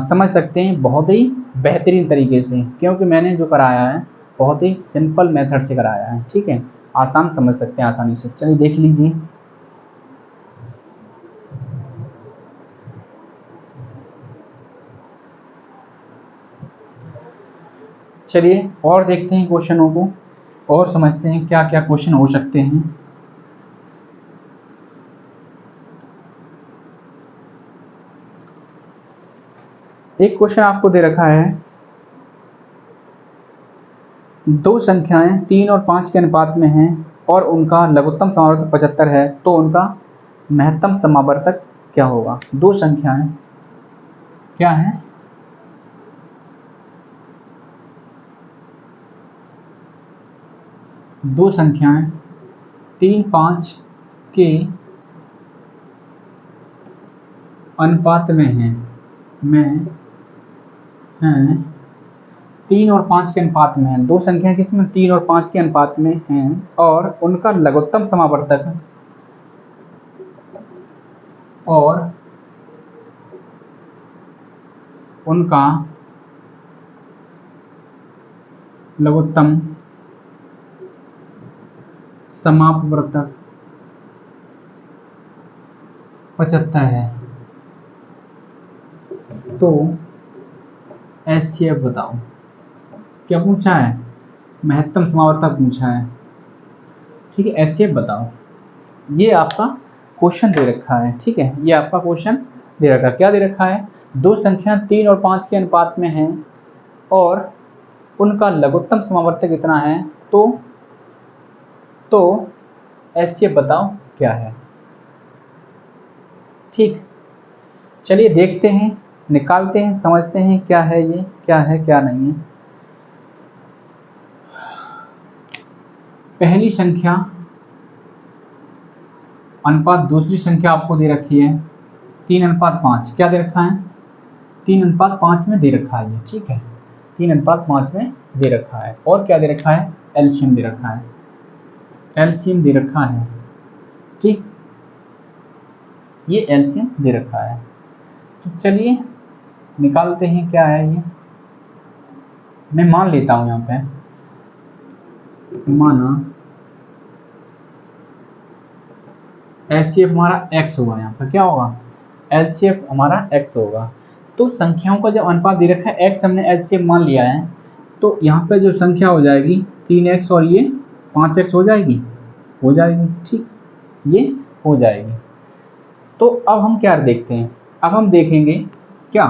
समझ सकते हैं बहुत ही बेहतरीन तरीके से, क्योंकि मैंने जो कराया है बहुत ही सिंपल मेथड से कराया है। ठीक है, आसान समझ सकते हैं आसानी से। चलिए देख लीजिए। चलिए और देखते हैं क्वेश्चनों को, और समझते हैं क्या क्या क्वेश्चन हो सकते हैं। एक क्वेश्चन आपको दे रखा है, दो संख्याएं 3 और 5 के अनुपात में हैं और उनका लघुत्तम समावर्तक 75 है, तो उनका महत्तम समावर्तक क्या होगा। दो संख्याएं क्या है, दो संख्याएं 3-5 के अनुपात में हैं 3 और 5 के अनुपात में हैं। दो संख्याएं किसमें, 3 और 5 के अनुपात में हैं, और उनका लघुत्तम समावर्तक और उनका लघुत्तम समापवर्तक 75 है, तो HCF बताओ। क्या पूछा है, महत्तम समावर्तक पूछा है। ठीक है, HCF बताओ। ये आपका क्वेश्चन दे रखा है, ठीक है, ये आपका क्वेश्चन दे रखा है। क्या दे रखा है? दो संख्या 3 और 5 के अनुपात में हैं और उनका लघुत्तम समावर्तक कितना है, तो एचसीएफ बताओ क्या है। ठीक, चलिए देखते हैं, निकालते हैं, समझते हैं क्या है ये, क्या है क्या नहीं है। पहली संख्या अनुपात दूसरी संख्या आपको दे रखी है 3:5। क्या दे रखा है? 3:5 में दे रखा है ये, ठीक है, 3:5 में दे रखा है। और क्या दे रखा है? एलसीएम दे रखा है, एलसीएम दे रखा है, ठीक, ये एलसीएम दे रखा है। तो चलिए निकालते हैं क्या है ये। मैं मान लेता हूं यहां पे, माना एचसीएफ हमारा x होगा, यहाँ पर क्या होगा? एलसीएफ हमारा x होगा। तो संख्याओं का जब अनुपात दे रखा है x, हमने एलसीएफ मान लिया है, तो यहाँ पे जो संख्या हो जाएगी 3x और ये 5x हो जाएगी, ठीक, ये हो जाएगी। तो अब हम क्या देखते हैं? अब हम देखेंगे क्या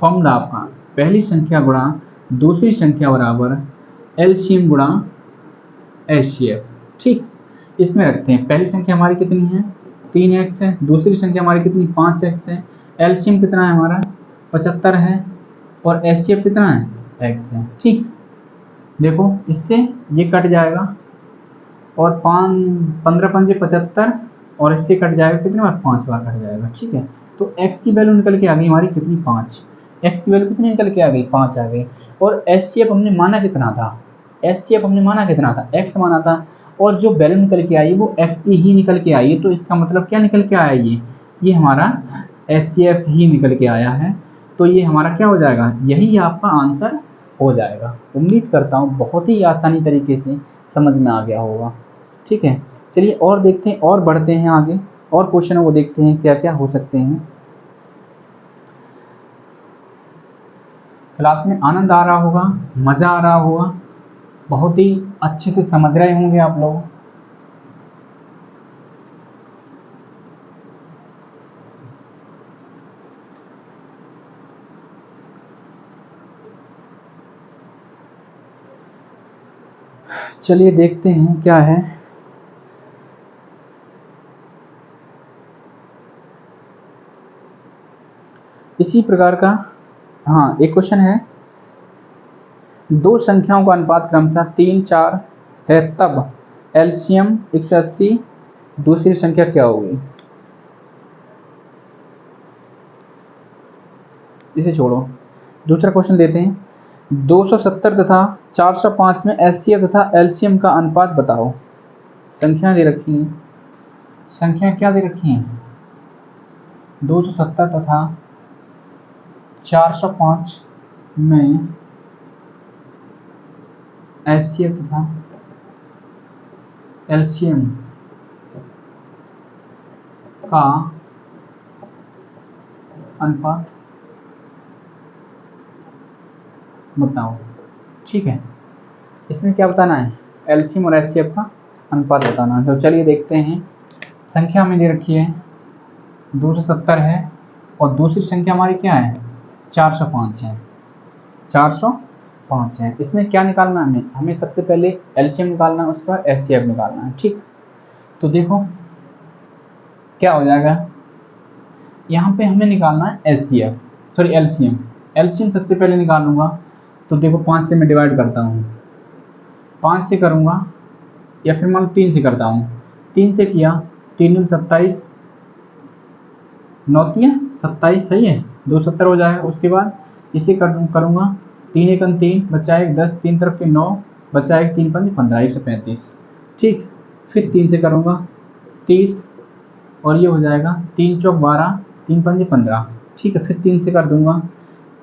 फॉर्मूला आपका, पहली संख्या गुणा दूसरी संख्या बराबर एलसीएम गुणा एचसीएफ, ठीक। इसमें रखते हैं, पहली संख्या हमारी कितनी है? 3x है, दूसरी संख्या हमारी कितनी? 5x है। एलसीएम कितना है हमारा? 75 है, और एचसीएफ कितना है? x है, ठीक। देखो इससे ये कट जाएगा और 15 पंजे 75, और इससे कट जाएगा कितने बार? 5 बार कट जाएगा, ठीक है। तो x की वैल्यू निकल के आ गई हमारी कितनी? 5। x की वैल्यू कितनी निकल के आ गई? 5 आ गई। और एचसीएफ हमने माना कितना था? एचसीएफ हमने माना कितना था? x माना था, और जो वैल्यू निकल के आई वो x की ही निकल के आई है। तो इसका मतलब क्या निकल के आया? ये हमारा एचसीएफ ही निकल के आया है। तो ये हमारा क्या हो जाएगा? यही आपका आंसर हो जाएगा। उम्मीद करता हूँ बहुत ही आसानी तरीके से समझ में आ गया होगा, ठीक है। चलिए और देखते हैं, और बढ़ते हैं आगे, और क्वेश्चनों को देखते हैं क्या क्या हो सकते हैं। क्लास में आनंद आ रहा होगा, मज़ा आ रहा होगा, बहुत ही अच्छे से समझ रहे होंगे आप लोग। चलिए देखते हैं क्या है। इसी प्रकार का हाँ एक क्वेश्चन है, दो संख्याओं का अनुपात क्रमशः 3, 4 है, तब एलसीएम 180, दूसरी संख्या क्या होगी? इसे छोड़ो, दूसरा क्वेश्चन देते हैं, 270 तथा 405 में एचसीएफ तथा एलसीएम का अनुपात बताओ। संख्या दे रखी हैं, संख्या क्या दे रखी हैं? 270 तथा 405 में एचसीएफ तथा एलसीएम का अनुपात बताओ, ठीक है। इसमें क्या बताना है? एलसीएम और एचसीएफ का अनुपात बताना है। तो चलिए देखते हैं, संख्या हमें दे रखी है 270 है, और दूसरी संख्या हमारी क्या है? 405 है, 405 है। इसमें क्या निकालना है हमें सबसे पहले एलसीएम निकालना है, उसके बाद एचसीएफ निकालना है, ठीक। तो देखो क्या हो जाएगा, यहाँ पे हमें निकालना है एचसीएफ, सॉरी एलसीएम। एलसीएम सबसे पहले निकालूंगा, तो देखो 5 से मैं डिवाइड करता हूँ, 5 से करूँगा, या फिर मान 3 से करता हूँ। 3 से किया, 3 27, 9 27, सही है, 270 हो जाएगा। उसके बाद इसे करूँगा, 3 1 3, बचा 1 10, 3 तरफ के 9, बचा 1 3 5 15, 135, ठीक। फिर 3 से करूँगा 30, और ये हो जाएगा 3 चौक 12, 3 5 15, ठीक है। फिर 3 से कर दूँगा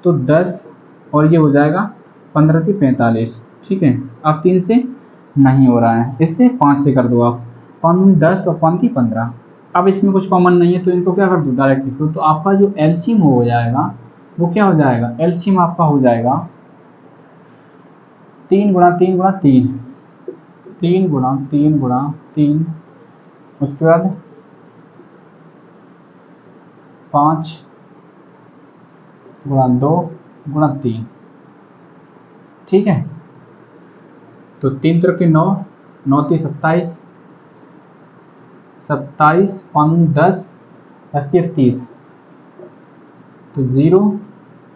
तो 10, और ये हो जाएगा 15 3 45, ठीक है। अब 3 से नहीं हो रहा है, इससे 5 से कर दो आप, 5 10 और 5 15। अब इसमें कुछ कॉमन नहीं है, तो इनको क्या कर दो? डायरेक्ट लिख दो। तो आपका जो एलसीएम हो जाएगा वो क्या हो जाएगा? एलसीएम आपका हो जाएगा 3 गुणा 3 गुणा 3, 3 गुणा 3 गुणा 3 उसके बाद 5 गुणा 2 गुणा 3, ठीक है। तो 3 त्रिक 9, 9 3 27, 27 5 10, 30, तो 0,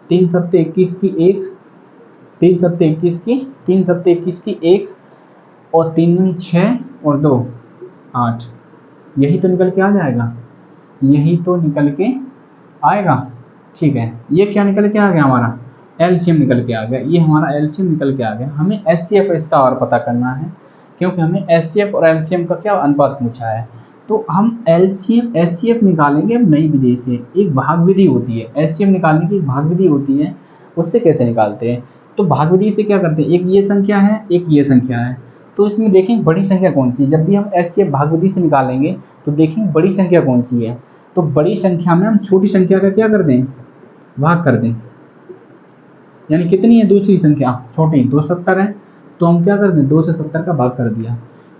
3 सत्ते 21 की 1, 3 सत्ते 21 की 3 सत्ते 21 की 1, और 3 6 और 2 8, यही तो निकल के आ जाएगा, यही तो निकल के आएगा, ठीक है। ये क्या निकल के आ गया, हमारा एलसीएम निकल के आ गया, ये हमारा एलसीएम निकल के आ गया। हमें एचसीएफ इसका और पता करना है, क्योंकि हमें एचसीएफ और एलसीएम का क्या अनुपात पूछा है। तो हम एलसीएम एचसीएफ निकालेंगे अब नई विधि से। एक भाग विधि होती है, एचसीएफ निकालने की एक भाग विधि होती है, उससे कैसे निकालते हैं। तो भाग विधि से क्या करते हैं, एक ये संख्या है, एक ये संख्या है, तो इसमें देखें बड़ी संख्या कौन सी है। जब भी हम एचसीएफ भाग विधि से निकालेंगे तो देखें बड़ी संख्या कौन सी है। तो बड़ी संख्या में हम छोटी संख्या का क्या कर दें, भाग कर दें। यानी कितनी है दूसरी संख्या, छोटी 270 है, तो हम क्या कर दें 2 से 70 का भाग कर दिया,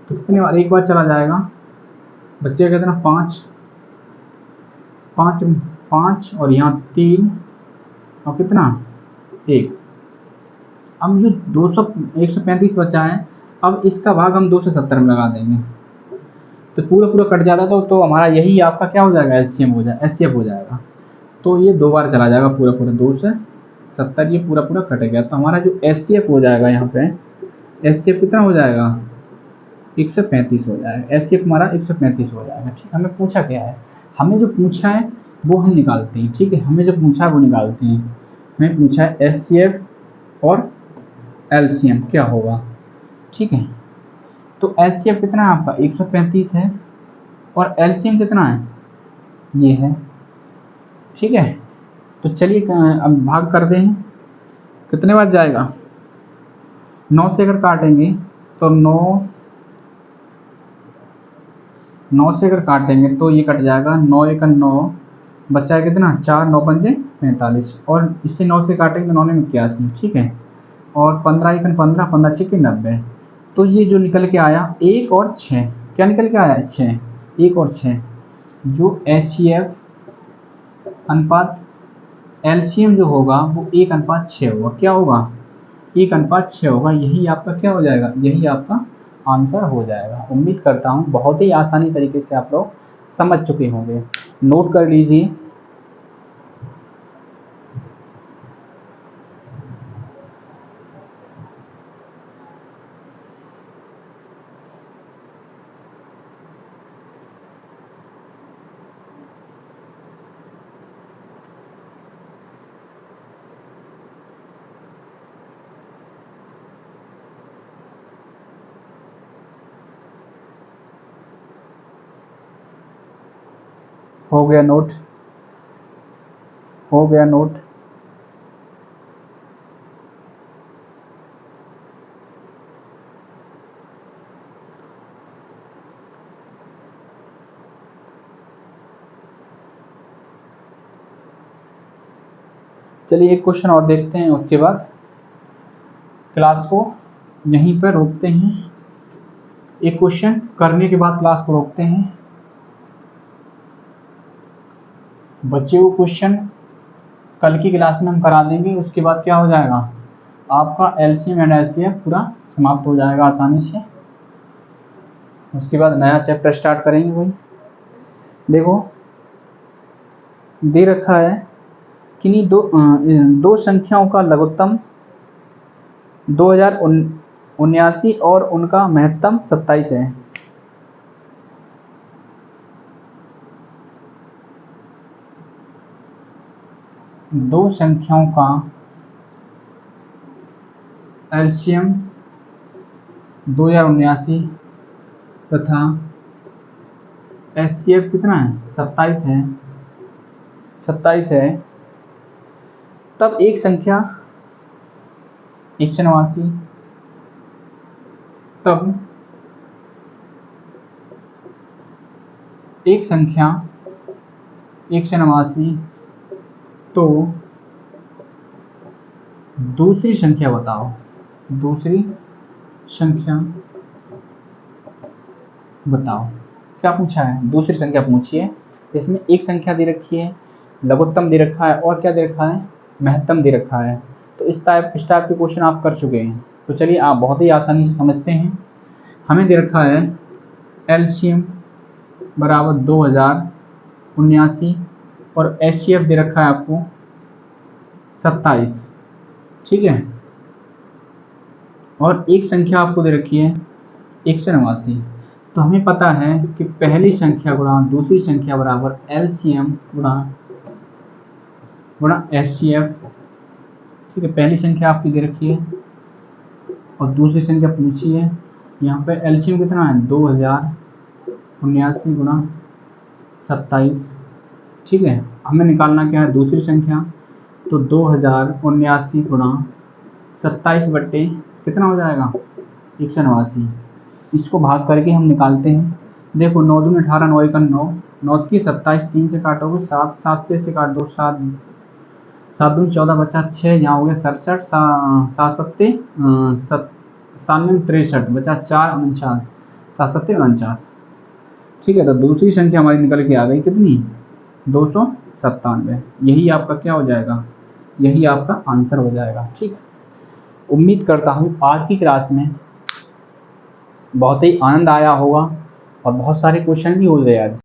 तो कितने बार, एक बार चला जाएगा, बच्चे कितना 5 5 5, और यहाँ 3 और कितना 1। अब जो 135 बचा है, अब इसका भाग हम 2 से 70 में लगा देंगे, तो पूरा पूरा कट जाता तो हमारा यही आपका क्या हो जाएगा, एचसीएम हो जाएगा, एचसीएफ हो जाएगा। तो ये 2 बार चला जाएगा पूरा पूरा 2 से 70, ये पूरा पूरा कट गया, तो हमारा जो एचसीएफ हो जाएगा यहाँ पे, एचसीएफ कितना हो जाएगा 135 हो जाएगा, एचसीएफ हमारा 135 हो जाएगा, ठीक। हमें पूछा क्या है, हमें जो पूछा है वो हम निकालते हैं, ठीक है। हमें जो पूछा है वो निकालते हैं। हमें पूछा है एचसीएफ और एलसीएम क्या होगा, ठीक है। तो एचसीएफ कितना है आपका 135 है, और एलसीएम कितना है, ये है, ठीक है। तो चलिए अब भाग करते हैं, कितने बार जाएगा, 9 से अगर काटेंगे तो 9 से अगर काटेंगे तो ये कट जाएगा, 9 1 9, बचा है कितना 4, 9 5 45, और इससे 9 से काटेंगे तो 9 में 81, ठीक है। और 15 1 15, 15 6 90, तो ये जो निकल के आया 1 और 6, क्या निकल के आया 6, 1 और 6, जो एचसीएफ अनुपात एलसीएम जो होगा वो 1:6 होगा, क्या होगा 1:6 होगा, यही आपका क्या हो जाएगा, यही आपका आंसर हो जाएगा। उम्मीद करता हूँ बहुत ही आसानी तरीके से आप लोग समझ चुके होंगे, नोट कर लीजिए। हो गया नोट, हो गया नोट। चलिए एक क्वेश्चन और देखते हैं, उसके बाद क्लास को यहीं पर रोकते हैं। एक क्वेश्चन करने के बाद क्लास को रोकते हैं। बच्चे को क्वेश्चन कल की क्लास में हम करा देंगे, उसके बाद क्या हो जाएगा आपका एलसीएम एंड एचसीएफ पूरा समाप्त हो जाएगा आसानी से। उसके बाद नया चैप्टर स्टार्ट करेंगे। वही देखो दे रखा है कि दो संख्याओं का लघुत्तम 2079 और उनका महत्तम 27 है। दो संख्याओं का एलसीएम 2079 तथा एचसीएफ कितना है 27 है, 27 है। तब एक संख्या 189, तब एक संख्या 189, तो दूसरी संख्या बताओ, दूसरी संख्या बताओ। क्या पूछा है, दूसरी संख्या पूछी है। इसमें एक संख्या दे रखी है, लघुत्तम दे रखा है, और क्या दे रखा है, महत्तम दे रखा है। तो इस टाइप के क्वेश्चन आप कर चुके हैं। तो चलिए आप बहुत ही आसानी से समझते हैं। हमें दे रखा है एलसीएम बराबर 2079 और एचसीएफ दे रखा है आपको 27, ठीक है। और एक संख्या आपको दे रखी है 189। तो हमें पता है कि पहली संख्या गुणा दूसरी संख्या बराबर एलसीएम गुणा एचसीएफ, ठीक है। पहली संख्या आपकी दे रखी है और दूसरी संख्या पूछी है। यहाँ पे एलसीएम कितना है, 2079 गुणा 27, ठीक है। हमें निकालना क्या है, दूसरी संख्या। तो 2079 गुणा 27 बट्टे कितना हो जाएगा, 189। इसको भाग करके हम निकालते हैं। देखो 9 दूनी 18, 9 एकम 9, 9 की 27, 3 से काटोगे 7, 7 से काट दो 7, 7 दूनी 14 बचा 6, यहाँ हो गया 67, 7 सत्ते 63 बचा 4, 49, 7 सत्ते 49, ठीक है। तो दूसरी संख्या हमारी निकल के आ गई कितनी, 297। यही आपका क्या हो जाएगा, यही आपका आंसर हो जाएगा, ठीक। उम्मीद करता हूँ आज की क्लास में बहुत ही आनंद आया होगा और बहुत सारे क्वेश्चन भी हो गए आज।